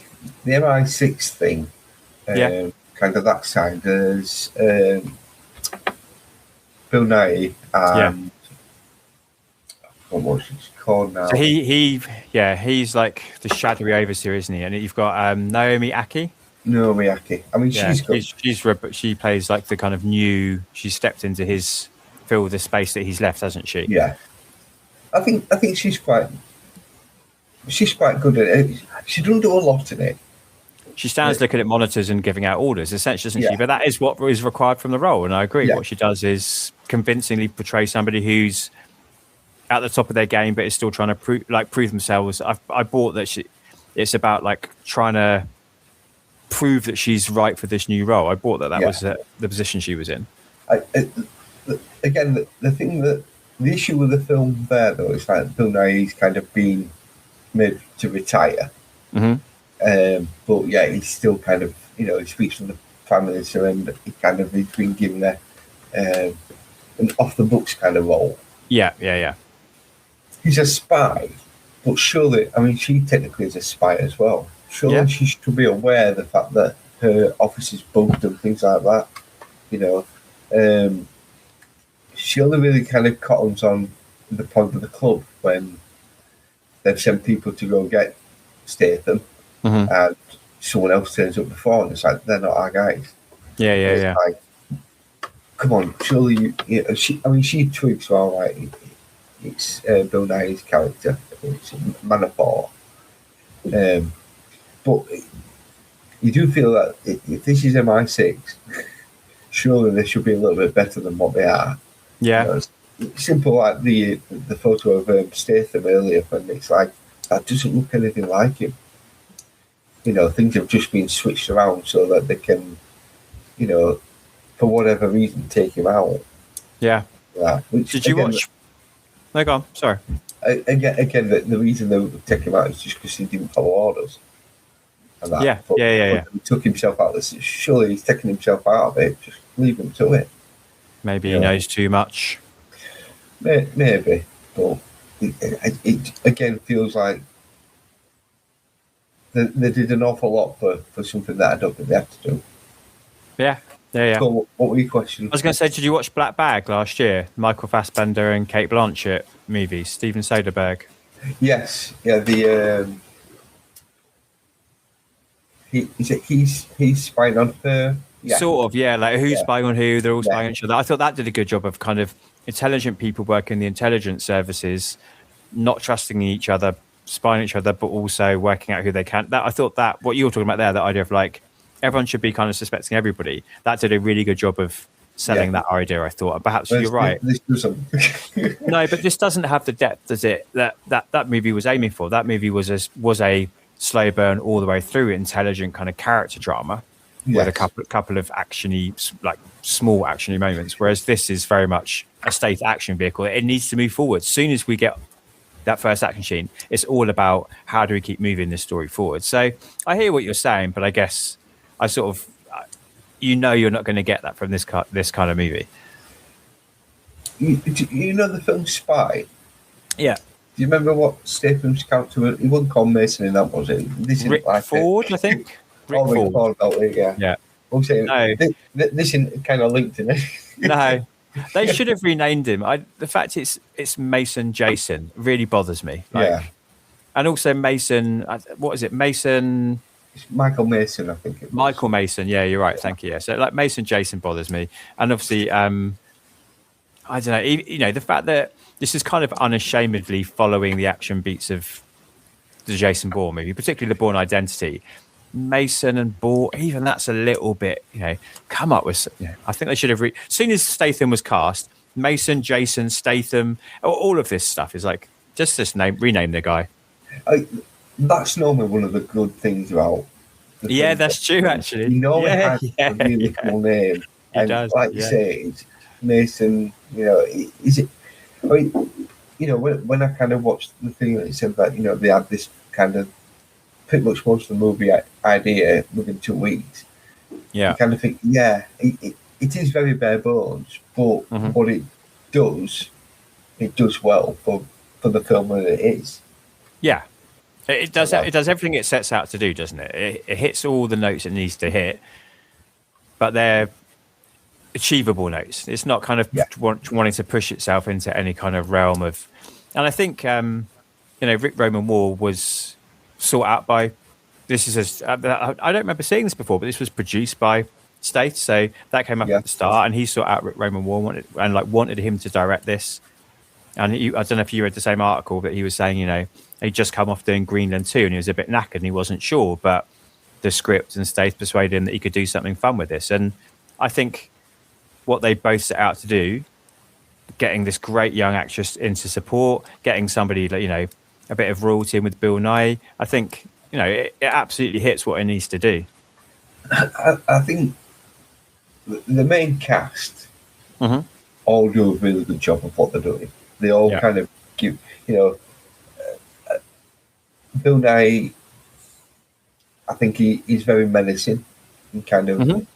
MI6 thing, kind of that side, there's Bill Nye and what's it called now? So he's like the shadowy overseer, isn't he? And you've got Naomi Aki. I mean, she's good. She plays like the kind of new. She stepped into his fill the space that he's left, hasn't she? Yeah, I think she's quite good at it. She doesn't do a lot in it. She stands looking at monitors and giving out orders, essentially, doesn't she? But that is what is required from the role, and I agree. What she does is convincingly portray somebody who's at the top of their game, but is still trying to prove themselves. I bought that it's about like trying to prove that she's right for this new role. I bought that was the position she was in. Again, the thing that the issue with the film there though is like Bill Nye's kind of been made to retire. But yeah, he's still kind of, he speaks from the family, so and he kind of he's been given an off the books kind of role. Yeah. He's a spy, but surely, I mean, she technically is a spy as well. Surely she should be aware of the fact that her office is bugged and things like that. She only really kind of cottons on the point of the club when they've sent people to go get Statham. And someone else turns up before, and it's like they're not our guys. Yeah. Like, come on, surely she twigs all right. It's Bill Nye's character. It's Manafort. But you do feel that if this is MI6, surely they should be a little bit better than what they are. Yeah. simple like the photo of Statham earlier, when it's like that doesn't look anything like him. You know, things have just been switched around so that they can, you know, for whatever reason, take him out. Yeah. Which, did you watch? No, go on. Sorry. Again, the reason they would take him out is just because he didn't follow orders. And that. Yeah. He took himself out. Surely he's taking himself out of it. Just leave him to it. Maybe he knows too much. Maybe, but it again feels like they did an awful lot for something that I don't think they have to do. Yeah. So what were your questions? I was going to say, did you watch Black Bag last year? Michael Fassbender and Kate Blanchett movie, Steven Soderbergh. Yes, yeah. He's spying on her. Yeah. Sort of, yeah. Like who's spying on who? They're all spying on each other. I thought that did a good job of kind of intelligent people working in the intelligence services, not trusting each other, spying on each other, but also working out who they can. I thought that what you were talking about there, that idea of like everyone should be kind of suspecting everybody. That did a really good job of selling that idea. I thought perhaps you're right. This doesn't. No, but this doesn't have the depth, does it? That movie was aiming for. That movie was a slow burn all the way through, intelligent kind of character drama with a couple of actiony, like small actiony moments. Whereas this is very much a state action vehicle. It needs to move forward. As soon as we get that first action scene, it's all about how do we keep moving this story forward. So I hear what you're saying, but I guess I sort of, you're not going to get that from this kind of movie. You know the film Spy? Yeah. Do you remember what Statham's character? He wasn't called Mason in that, was it? Rick Ford, I think. Rick Ford. Yeah. I'm saying this isn't kind of linked in it. No, they should have renamed him. The fact it's Mason Jason really bothers me. And also Mason. What is it? Mason. It's Michael Mason, I think. Michael Mason. Yeah, you're right. Thank you. Yeah. So like Mason Jason bothers me, and obviously, I don't know. You know, the fact that this is kind of unashamedly following the action beats of the Jason Bourne movie, particularly the Bourne Identity. Mason and Bourne, even that's a little bit, come up with. I think they should have. As soon as Statham was cast, Mason, Jason, Statham, all of this stuff is like just rename the guy. That's normally one of the good things about. That's true. Actually, he normally has a really cool name, and like you say, it's Mason. Is it? I mean, when I kind of watched the thing that it said that they had this kind of pretty much most of the movie idea within 2 weeks. Yeah, you kind of think, it is very bare bones, but what it does well for the film that it is. Yeah. It does everything it sets out to do, doesn't it? It hits all the notes it needs to hit, but they're achievable notes. It's not kind of wanting to push itself into any kind of realm of. And I think Rick Roman War was sought out by. This is I don't remember seeing this before, but this was produced by Stath, so that came up at the start, and he sought out Rick Roman War wanted him to direct this. And I don't know if you read the same article, but he was saying, he'd just come off doing Greenland 2 and he was a bit knackered and he wasn't sure, but the script and Stath persuaded him that he could do something fun with this. And I think what they both set out to do, getting this great young actress into support, getting somebody, a bit of royalty in with Bill Nye, I think, it absolutely hits what it needs to do. I think the main cast all do a really good job of what they're doing. They all kind of give, Bill Nye, I think he's very menacing and kind of,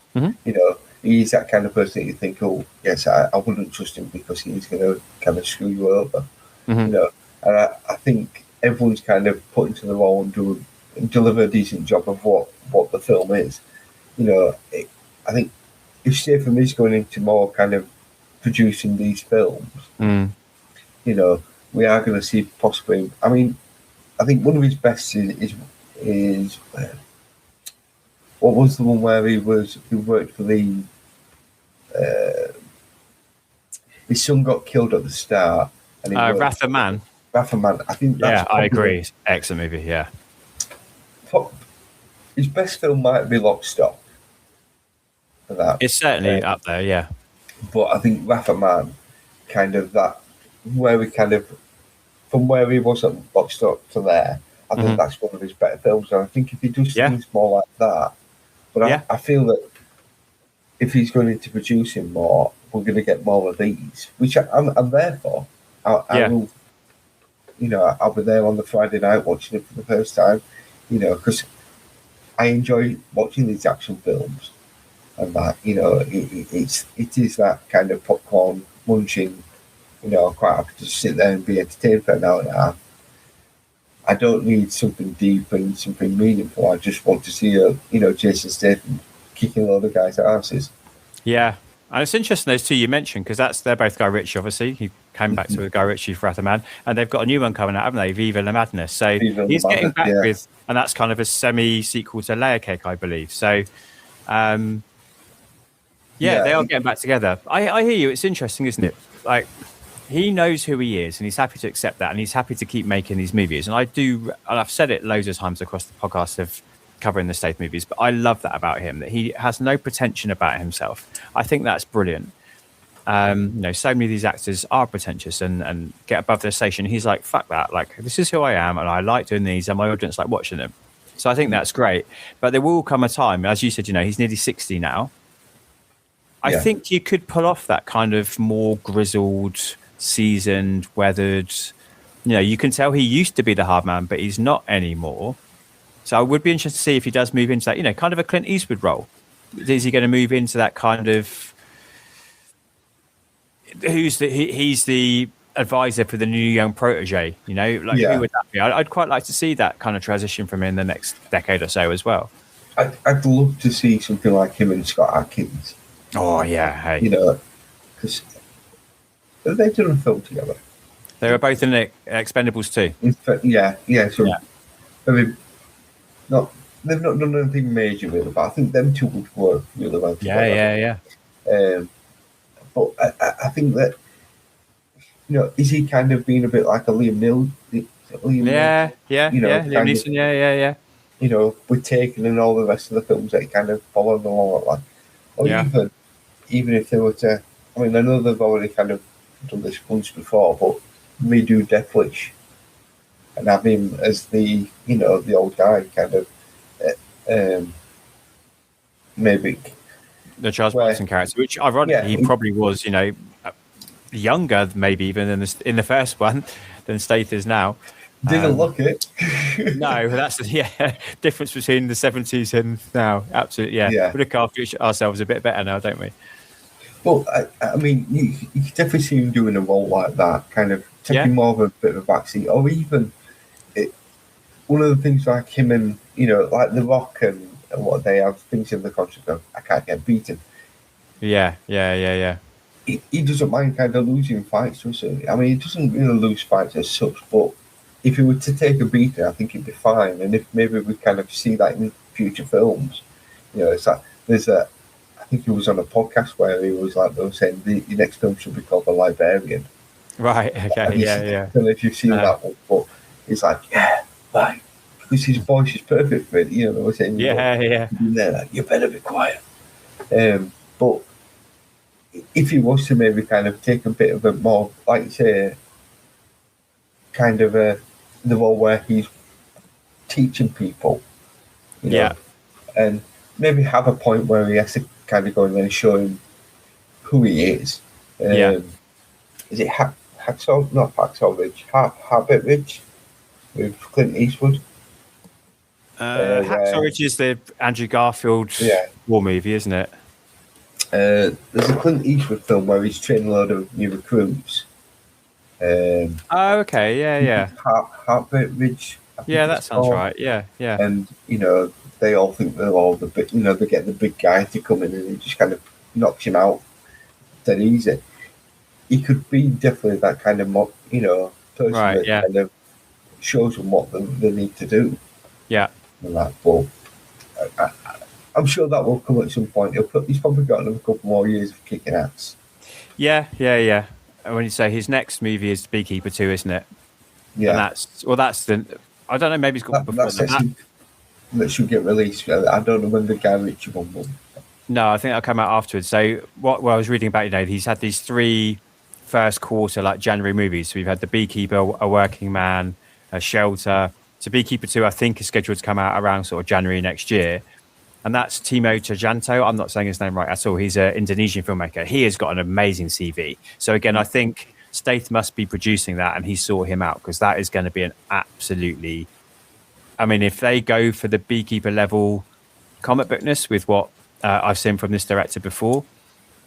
he's that kind of person that you think, oh, yes, I wouldn't trust him because he's going to kind of screw you over, and I think everyone's kind of put into the role and deliver a decent job of what the film is. I think if Statham is going into more kind of producing these films, we are going to see possibly. I mean, I think one of his best is what was the one where he worked for the his son got killed at the start, and Wrath of Man. Wrath of Man. I think. That's I agree. Excellent movie. Yeah. His best film might be Lock, Stock. For that, it's certainly up there. Yeah. But I think Wrath of Man kind of that, where we kind of, from where he was at Boxed Up to there, I think that's one of his better films. And I think if he does things more like that, but I feel that if he's going to produce him more, we're going to get more of these, which I'm there for. I will, I'll be there on the Friday night watching it for the first time, because I enjoy watching these action films, and that, it is that kind of popcorn munching, I'm quite happy to sit there and be entertained for an hour and a half. I don't need something deep and something meaningful. I just want to see Jason Statham kicking a load of guys' asses. Yeah. And it's interesting, those two you mentioned, because they're both Guy Ritchie, obviously. He came back to Guy Ritchie for Atman, and they've got a new one coming out, haven't they? Viva la Madness. So he's getting back with, and that's kind of a semi-sequel to Layer Cake, I believe. So, they are getting back together. I hear you. It's interesting, isn't it? Like, he knows who he is, and he's happy to accept that, and he's happy to keep making these movies. And I've said it loads of times across the podcast of covering the Stath movies, but I love that about him, that he has no pretension about himself. I think that's brilliant. So many of these actors are pretentious and get above their station. He's like, fuck that. Like, this is who I am, and I like doing these, and my audience like watching them. So I think that's great. But there will come a time, as you said, he's nearly 60 now. I think you could pull off that kind of more grizzled, seasoned, weathered. You can tell he used to be the hard man, but he's not anymore. So I would be interested to see if he does move into that, kind of a Clint Eastwood role. Is he going to move into that kind of? He's the advisor for the new young protege. Who would that be? I'd quite like to see that kind of transition from him in the next decade or so as well. I'd love to see something like him and Scott Adkins. Oh yeah, hey. Because they've done a film together. They were both in the Expendables too. So I mean, they've not done anything major with it, but I think them two would work really well together. But I think that is he kind of being a bit like a Liam Neeson? Liam Neeson, with Taken and all the rest of the films that he kind of followed along like. Or even if they were to, I mean, I know they've already kind of done this once before, but redo Death Wish and have him as the old guy kind of, maybe the Charles Bronson character, which ironically he probably was, younger maybe even in the first one than Stath is now. Didn't look it. No, that's difference between the 70s and now. Absolutely, we look after ourselves a bit better now, don't we? Well, I mean, you can definitely see him doing a role like that, kind of taking more of a bit of a backseat, or even one of the things like him and like The Rock and what they have things in the contract of I can't get beaten. Yeah. He doesn't mind kind of losing fights to a certain. I mean, he doesn't really lose fights as such, but if he were to take a beating, I think he'd be fine. And if maybe we kind of see that in future films, it's like I think he was on a podcast where he was like, they were saying the next film should be called The Librarian. Right. Okay. I don't know if you've seen that one, but it's like, because his voice is perfect for it. They were saying, they're like, you better be quiet. But if he was to maybe kind of take a bit of a more, like you say, kind of the role where he's teaching people, and maybe have a point where he has to kind of go in there and show him who he is. Is it Hacksaw? Not Hacksaw Ridge. Habit Ridge with Clint Eastwood. Hacksaw Ridge is the Andrew Garfield war movie, isn't it? There's a Clint Eastwood film where he's training a load of new recruits. Heartbeat Ridge. That sounds right. Yeah. And they all think they're all the big. They get the big guy to come in and he just kind of knocks him out dead easy. He could be definitely that kind of person that kind of shows them what they need to do. Yeah. And that, but I'm sure that will come at some point. He's probably got another couple more years of kicking ass. Yeah. And when you say his next movie is Beekeeper 2, isn't it? Yeah. And that's the. I don't know. Maybe he's got before that should get released. I don't know when the Guy Ritchie one will. No, I think that'll come out afterwards. So what I was reading about, he's had these 3 first quarter, like January movies. So we've had The Beekeeper, A Working Man, A Shelter. So Beekeeper 2, I think, is scheduled to come out around sort of January next year. And that's Timo Tjahjanto. I'm not saying his name right at all. He's an Indonesian filmmaker. He has got an amazing CV. So again, I think Stath must be producing that, and he saw him out, because that is going to be an absolutely... I mean, if they go for the Beekeeper level comic bookness with what I've seen from this director before,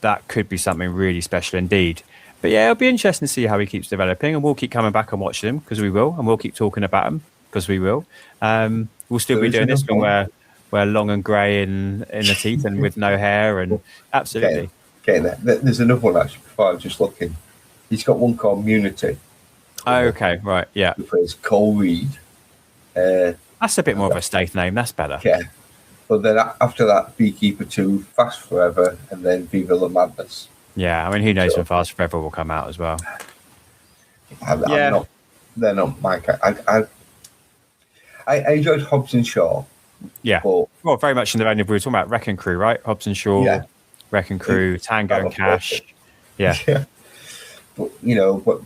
that could be something really special indeed. But yeah, it'll be interesting to see how he keeps developing, and we'll keep coming back and watching him, because we will, and we'll keep talking about him, because we will. We'll still be doing this when we're long and grey in the teeth and with no hair, and absolutely. Getting that. There's another one, actually, before I was just looking. He's got one called Munity. Oh, okay, right, yeah. It's Cole Reed. That's a bit more of a Stath name. That's better. Yeah. But then after that, Beekeeper 2, Fast Forever, and then Viva La Madness. Yeah, I mean, who knows when Fast Forever will come out as well. They're not my kind. I enjoyed Hobbs and Shaw. Yeah. Well, very much in the vein of we were talking about Wrecking Crew, right? Hobbs and Shaw, Wrecking Crew, Tango and Cash. Yeah. Yeah. But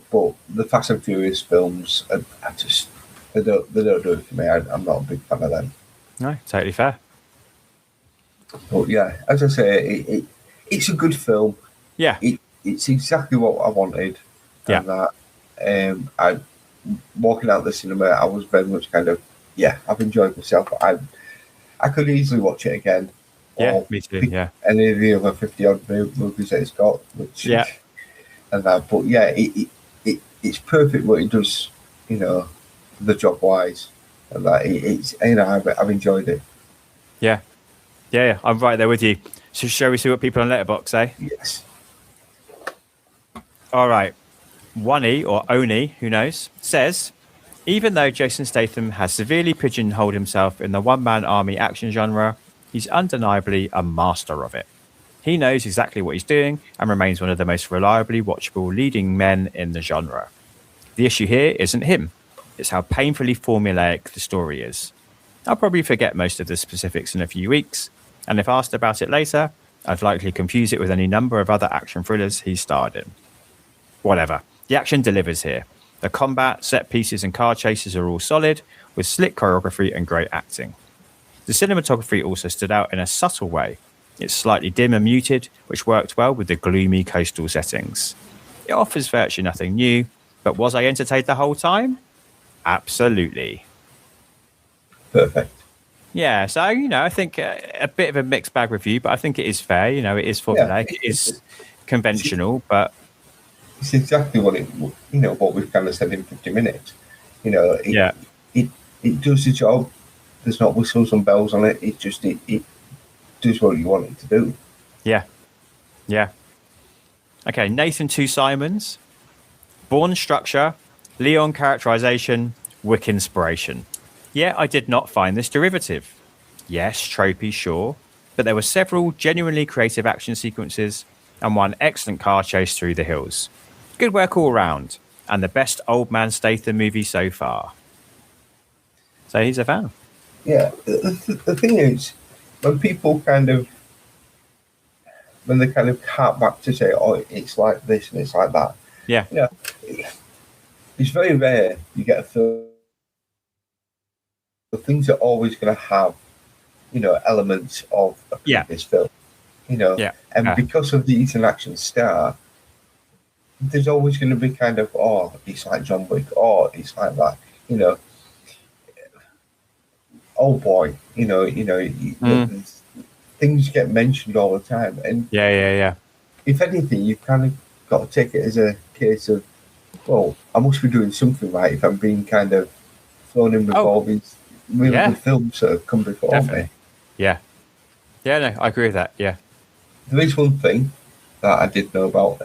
but the Fast and Furious films, they don't do it for me. I'm not a big fan of them. No, totally fair. But yeah, as I say, it's a good film. Yeah, it's exactly what I wanted. Yeah. And that I walking out the cinema, I was very much kind of I've enjoyed myself. I could easily watch it again. Yeah, me too. Yeah, any of the other 50-odd movies that it's got, and that. But yeah, it's perfect what it does. The job wise, and that it's I've enjoyed it. Yeah, I'm right there with you. So shall we see what people on Letterboxd say? Yes. All right. One-E or Oni, who knows, says, even though Jason Statham has severely pigeonholed himself in the one-man army action genre, he's undeniably a master of it. He knows exactly what he's doing and remains one of the most reliably watchable leading men in the genre. The issue here isn't him. It's how painfully formulaic the story is. I'll probably forget most of the specifics in a few weeks, and if asked about it later, I'd likely confuse it with any number of other action thrillers he's starred in. Whatever. The action delivers here. The combat, set pieces, and car chases are all solid, with slick choreography and great acting. The cinematography also stood out in a subtle way. It's slightly dim and muted, which worked well with the gloomy coastal settings. It offers virtually nothing new, but was I entertained the whole time? Absolutely. Perfect. Yeah, so, I think a bit of a mixed bag review, but I think it is fair. It is formulaic, it is conventional, but... It's exactly what what we've kind of said in 50 minutes. It does the job. There's not whistles and bells on it. It just, it does what you want it to do. Yeah. Okay, Nathan Two Simons. Bourne structure, Leon characterization, Wick inspiration. Yeah, I did not find this derivative. Yes, tropey, sure, but there were several genuinely creative action sequences and one excellent car chase through the hills. Good work all round, and the best old man Statham movie so far. So he's a fan. Yeah, the thing is, when people when they kind of hark back to say, oh, it's like this and it's like that. Yeah. It's very rare you get a film. The things are always going to have, elements of a previous film. And because of the Ethan Action star, there's always going to be kind of, oh, it's like John Wick, oh, it's like that, oh boy, things get mentioned all the time, and if anything, you've kind of got to take it as a case of, well, I must be doing something right if I'm being kind of thrown in with all these really good films that have come before me. Yeah, no, I agree with that. Yeah, there is one thing that I did know about.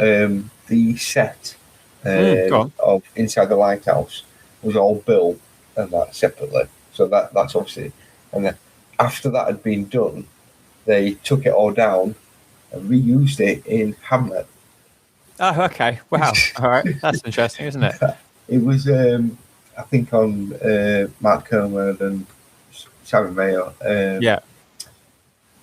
The set of Inside the Lighthouse was all built and that separately. So that's obviously, and then after that had been done, they took it all down and reused it in Hamlet. Oh, okay. Wow. All right. That's interesting, isn't it? It was, I think, on Mark Kermode and Sharon Mayo.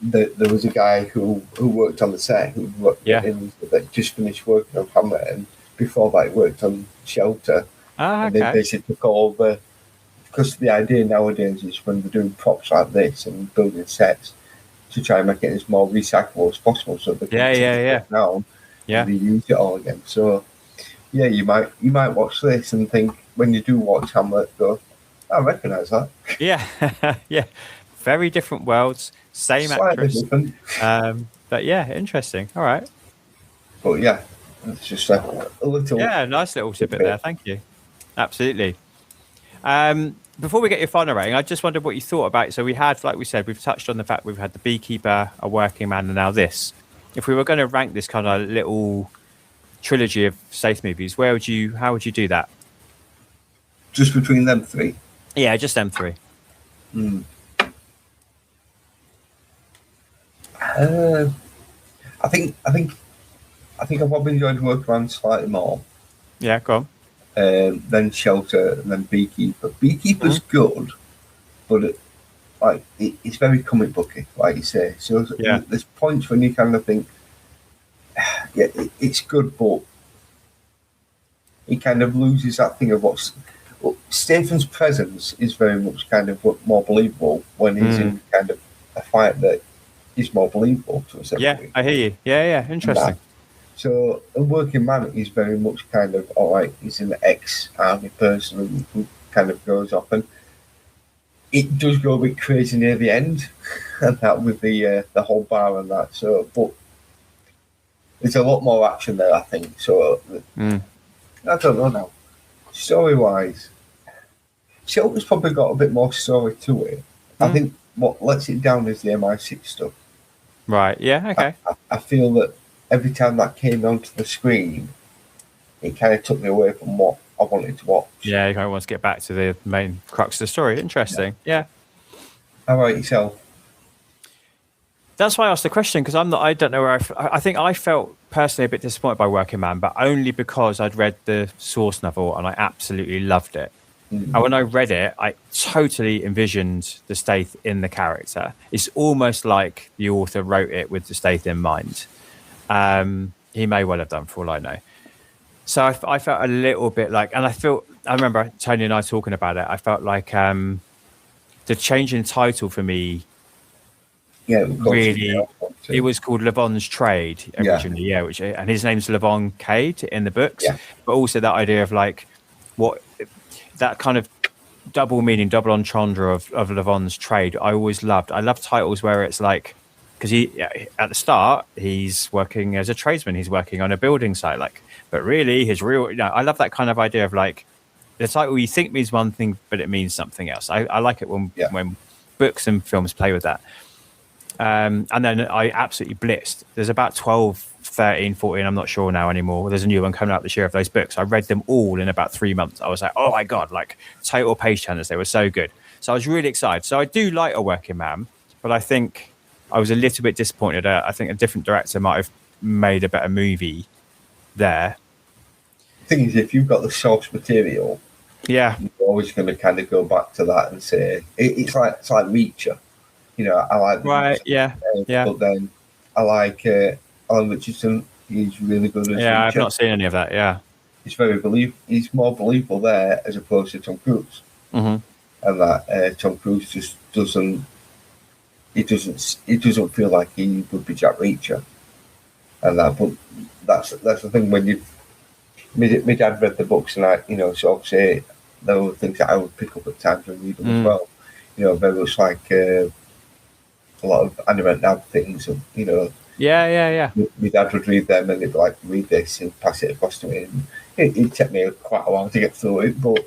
There was a guy who worked on the set that just finished working on Hamlet, and before that, he worked on Shelter. And they basically took over, because the idea nowadays is when they're doing props like this and building sets, to try and make it as more recyclable as possible, so they can take it down and reuse it all again. So, yeah, you might watch this and think, when you do watch Hamlet, go, I recognise that. Yeah, yeah. Very different worlds, same Slightly actress. different. But yeah, interesting. All right. But yeah, it's just a little... Yeah, nice little tidbit there. Thank you. Absolutely. Before we get your final rating, I just wondered what you thought about it. So we had, like we said, we've touched on the fact we've had The Beekeeper, A Working Man, and now this. If we were going to rank this kind of little trilogy of Stath movies, how would you do that? Just between them three? Yeah, just them three. I think I've probably enjoyed Working Man slightly more. Yeah, go on. Then Shelter, and then Beekeeper. Beekeeper's good, but it's very comic booky, like you say. So there's points when you kind of think, yeah, it's good, but it kind of loses that thing of Statham's presence is very much kind of more believable when he's in kind of a fight that is more believable to a certain degree. I hear you. Yeah, interesting. So A Working Man is very much kind of, all right, he's an ex-army person who kind of goes off, and it does go a bit crazy near the end, and that with the whole bar and that. So, but there's a lot more action there, I think. So, I don't know now. Story-wise, Shelter's probably got a bit more story to it. I think what lets it down is the MI6 stuff. Right, yeah, okay. I feel that every time that came onto the screen, it kind of took me away from what I wanted to watch. Yeah, you kind of want to get back to the main crux of the story. Interesting. Yeah. How about yourself? That's why I asked the question, because I don't know where I think I felt personally a bit disappointed by Working Man, but only because I'd read the source novel and I absolutely loved it. And when I read it, I totally envisioned the Stath in the character. It's almost like the author wrote it with the Stath in mind. He may well have done, for all I know. So I felt a little bit like, and I remember Tony and I talking about it. I felt like the change in title for me, really, it was called Levon's Trade originally, and his name's Levon Cade in the books, but also that idea of like what that kind of double meaning, double entendre of Levon's Trade. I always loved. I love titles where it's like, because at the start he's working as a tradesman, he's working on a building site, like, but really his real, I love that kind of idea of like the title you think means one thing but it means something else. I like it when books and films play with that. And then I absolutely blitzed. There's about 12, 13, 14, I'm not sure now anymore. There's a new one coming out this year of those books. I read them all in about 3 months. I was like, oh my God, like total page turners. They were so good. So I was really excited. So I do like A Working Man, but I think I was a little bit disappointed. I think a different director might have made a better movie there. The thing is, if you've got the source material, you're always going to kind of go back to that and say, it's like Reacher. I like but then I like Alan Richardson. He's really good as Reacher. I've not seen any of that. He's more believable there as opposed to Tom Cruise. And that Tom Cruise just doesn't feel like he would be Jack Reacher. And that, but that's the thing when my dad read the books, and I sort of say there were things that I would pick up at times and read them as well. Very much like a lot of anime now things, and my dad would read them and he'd be like, read this and pass it across to me, and it'd take me quite a while to get through it, but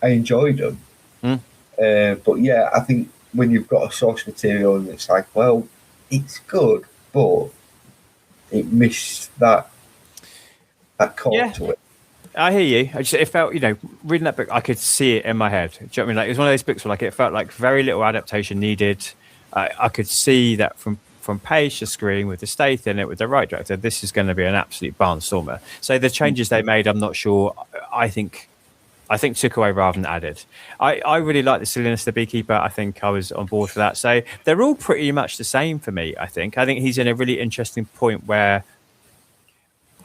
I enjoyed them. But yeah, I think when you've got a source material and it's like, well, it's good, but it missed that core to it. I hear you. It felt, reading that book, I could see it in my head. Do you know what I mean? Like, it was one of those books where, like, it felt like very little adaptation needed. I could see that from page to screen with the Stath in it, with the right director, this is going to be an absolute barnstormer. So the changes they made, I'm not sure. I think took away rather than added. I really like the silliness of the Beekeeper. I think I was on board for that. So they're all pretty much the same for me, I think. I think he's in a really interesting point where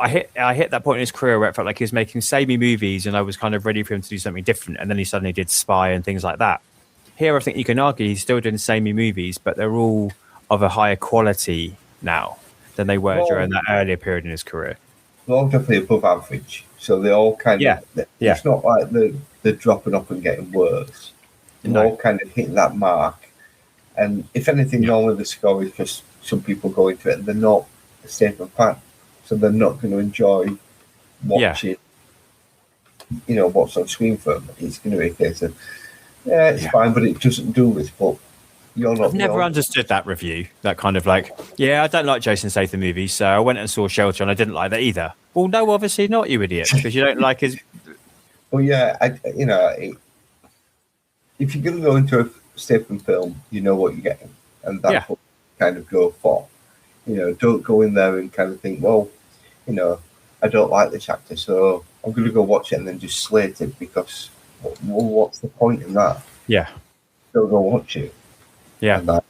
I hit that point in his career where it felt like he was making samey movies, and I was kind of ready for him to do something different. And then he suddenly did Spy and things like that. Here, I think you can argue he's still doing samey movies, but they're all of a higher quality now than they were during that earlier period in his career. They're all definitely above average, so they all kind of. It's not like they're dropping off and getting worse. They're all kind of hitting that mark. And if anything, normally the score is because some people go into it and they're not a Statham fan, so they're not going to enjoy watching. You know what's on screen for them. It's going to be a case of it's fine, but it doesn't do this. But you're not. I've never understood that review. That kind of like, I don't like Jason Statham movies, so I went and saw Shelter, and I didn't like that either. Well, no, obviously not, you idiot, because you don't like his. Well, if you're going to go into a Statham film, you know what you're getting, and that's what you kind of go for. You know, don't go in there and kind of think, well, you know, I don't like this actor, so I'm going to go watch it and then just slate it because, what's the point in that? Yeah. Don't go watch it. Yeah. And that,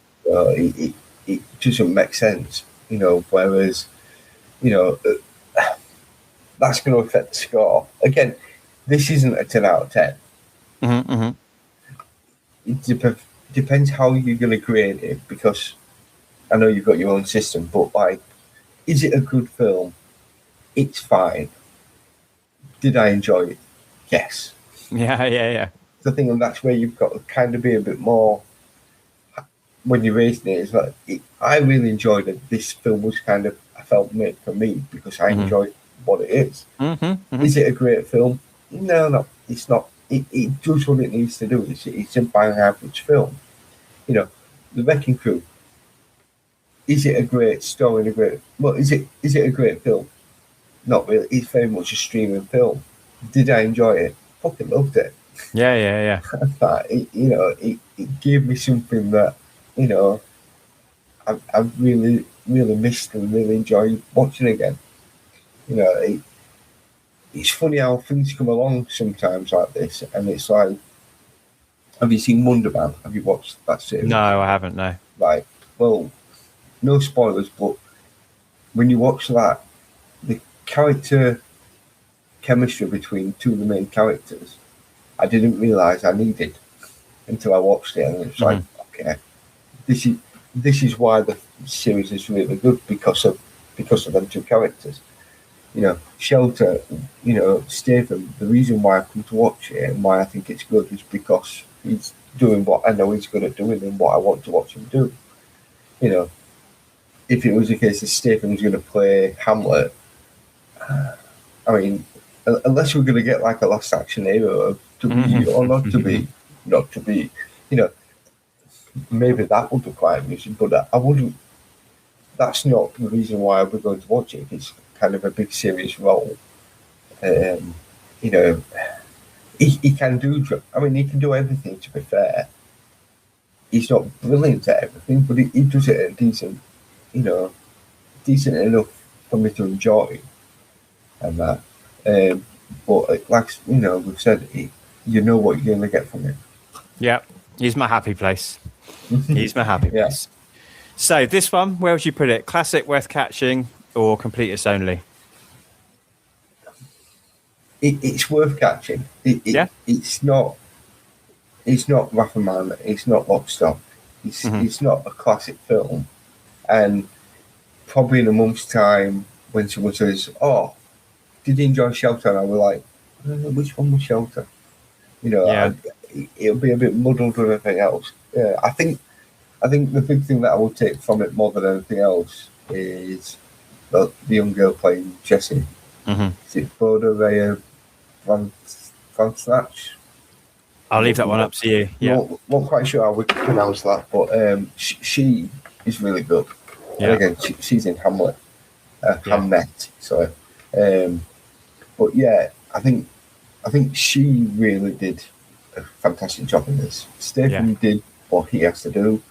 it doesn't make sense, you know, whereas, you know, that's going to affect the score. Again, this isn't a 10 out of 10. Mm-hmm, mm-hmm. It depends how you're going to grade it, because I know you've got your own system, but like, is it a good film? It's fine. Did I enjoy it? Yes. Yeah. The thing, and that's where you've got to kind of be a bit more, when you're raising it, is like, I really enjoyed it. This film was kind of, I felt, made for me because I enjoyed what it is. Mm-hmm, mm-hmm. Is it a great film? No, it's not. It does what it needs to do. It's a bang average film. You know, The Wrecking Crew. Is it a great story? Is it a great film? Not really. It's very much a streaming film. Did I enjoy it? Fucking loved it. Yeah. It gave me something that, you know, I've really, really missed and really enjoyed watching again. You know, it's funny how things come along sometimes like this, and it's like, have you seen Wonder Man? Have you watched that series? No, I haven't, no. Like, well, no spoilers, but when you watch that, the character chemistry between two of the main characters, I didn't realise I needed until I watched it, and it's like, okay, this is why the series is really good, because of them two characters. You know, Shelter, you know, Statham, the reason why I come to watch it and why I think it's good is because he's doing what I know he's good at doing and what I want to watch him do. You know, if it was a case of Statham was going to play Hamlet, I mean, unless we're going to get like a Last Action Hero to be or not to be, you know, maybe that would be quite amusing, but I wouldn't. That's not the reason why we're going to watch it. It's kind of a big serious role. You know, he can do. I mean, he can do everything. To be fair, he's not brilliant at everything, but he does it at decent enough for me to enjoy, and that. But like, you know, we've said, you know what you're going to get from him. Yeah, he's my happy place. He's my happy place. So this one, where would you put it? Classic, worth catching, or completist only? It's worth catching. It's not Rafferman. It's not Lock, Stock. It's not a classic film. And probably in a month's time, when someone says, "Oh, did you enjoy Shelter?" and I was like, "Which one was Shelter?" You know, it'll be a bit muddled with everything else. Yeah, I think the big thing that I would take from it more than anything else is the young girl playing Jessie. Is it Boda Raya Van Snatch? I'll leave that one up to you. Yeah, not quite sure how we can pronounce that, but she is really good. Yeah. And again, she's in Hamlet. Hamnet, sorry. But yeah, I think she really did a fantastic job in this. Statham did what he has to do.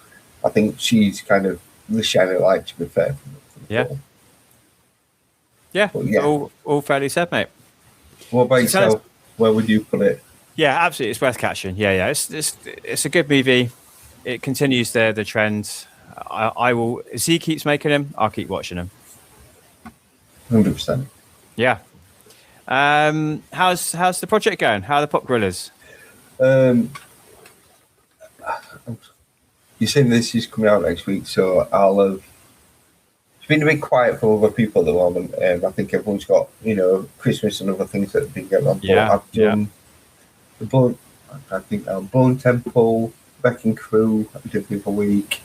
I think she's kind of the shining light, to be fair. From the film. All fairly said, mate. What about yourself? Where would you put it? Yeah, absolutely. It's worth catching. Yeah. It's a good movie. It continues the trend. I will. As he keeps making them, I'll keep watching them. 100%. Yeah. How's the project going? How are the Pop Gorillas? You're saying this is coming out next week, so I'll have. It's been a bit quiet for other people at the moment. I think everyone's got, Christmas and other things that have been going on. Yeah, but I've done the Bourne. I think Bourne Temple, Wrecking Crew. I'm doing for a week.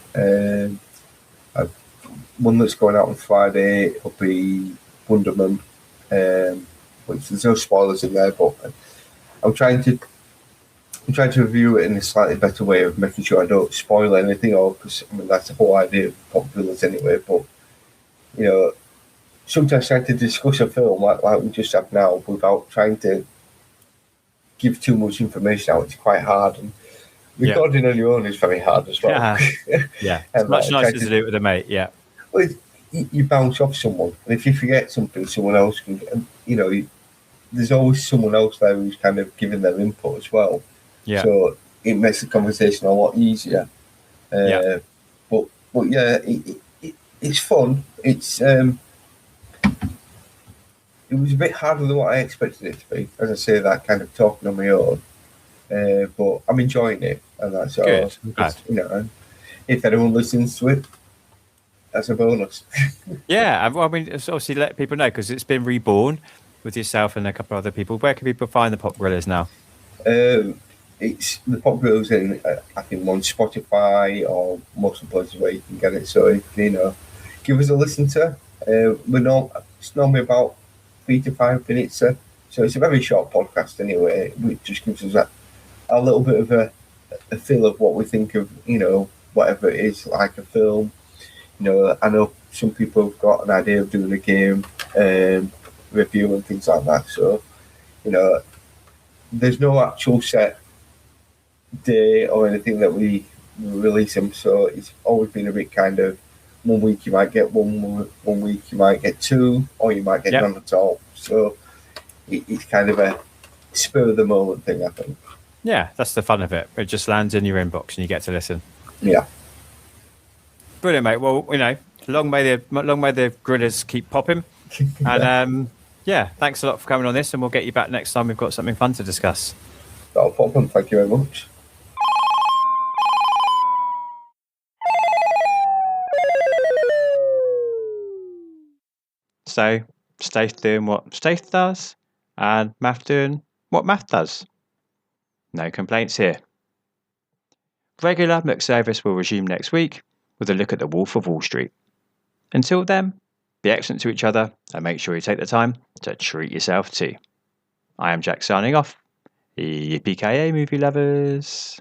One that's going out on Friday will be Wonderman, which there's no spoilers in there, but I'm trying to review it in a slightly better way of making sure I don't spoil anything, because that's the whole idea of Pop Villas anyway. But sometimes trying to discuss a film like we just have now without trying to give too much information out, it's quite hard. And recording on your own is very hard as well. Yeah, it's much nicer to do it with a mate. Yeah. Well, you bounce off someone, and if you forget something, someone else can. There's always someone else there who's kind of giving their input as well. Yeah. So it makes the conversation a lot easier. But yeah, it's fun. It's it was a bit harder than what I expected it to be. As I say, that kind of talking on my own. But I'm enjoying it, and that's good. If anyone listens to it, that's a bonus. Yeah, well, I mean, it's obviously let people know because it's been reborn with yourself and a couple of other people. Where can people find the Pop Gorillas now? It's the Pop Gorillas in I think on Spotify or most of the places where you can get it. So if give us a listen to. It's normally about 3 to 5 minutes. So it's a very short podcast anyway. It just gives us a little bit of a feel of what we think of whatever it is, like a film. I know some people have got an idea of doing a game review and things like that. So, there's no actual set day or anything that we release them. So it's always been a bit kind of 1 week you might get one week you might get two, or you might get none at all. So it's kind of a spur of the moment thing, I think. Yeah, that's the fun of it. It just lands in your inbox and you get to listen. Yeah. Brilliant, mate. Well, long may the Gorillas keep popping. And thanks a lot for coming on this, and we'll get you back next time we've got something fun to discuss. No problem. Thank you very much. So, Stath doing what Stath does, and Maff doing what Maff does. No complaints here. Regular McService will resume next week with a look at The Wolf of Wall Street. Until then, be excellent to each other and make sure you take the time to treat yourself too. I am Jack signing off. Yippee-ki-yay, movie lovers.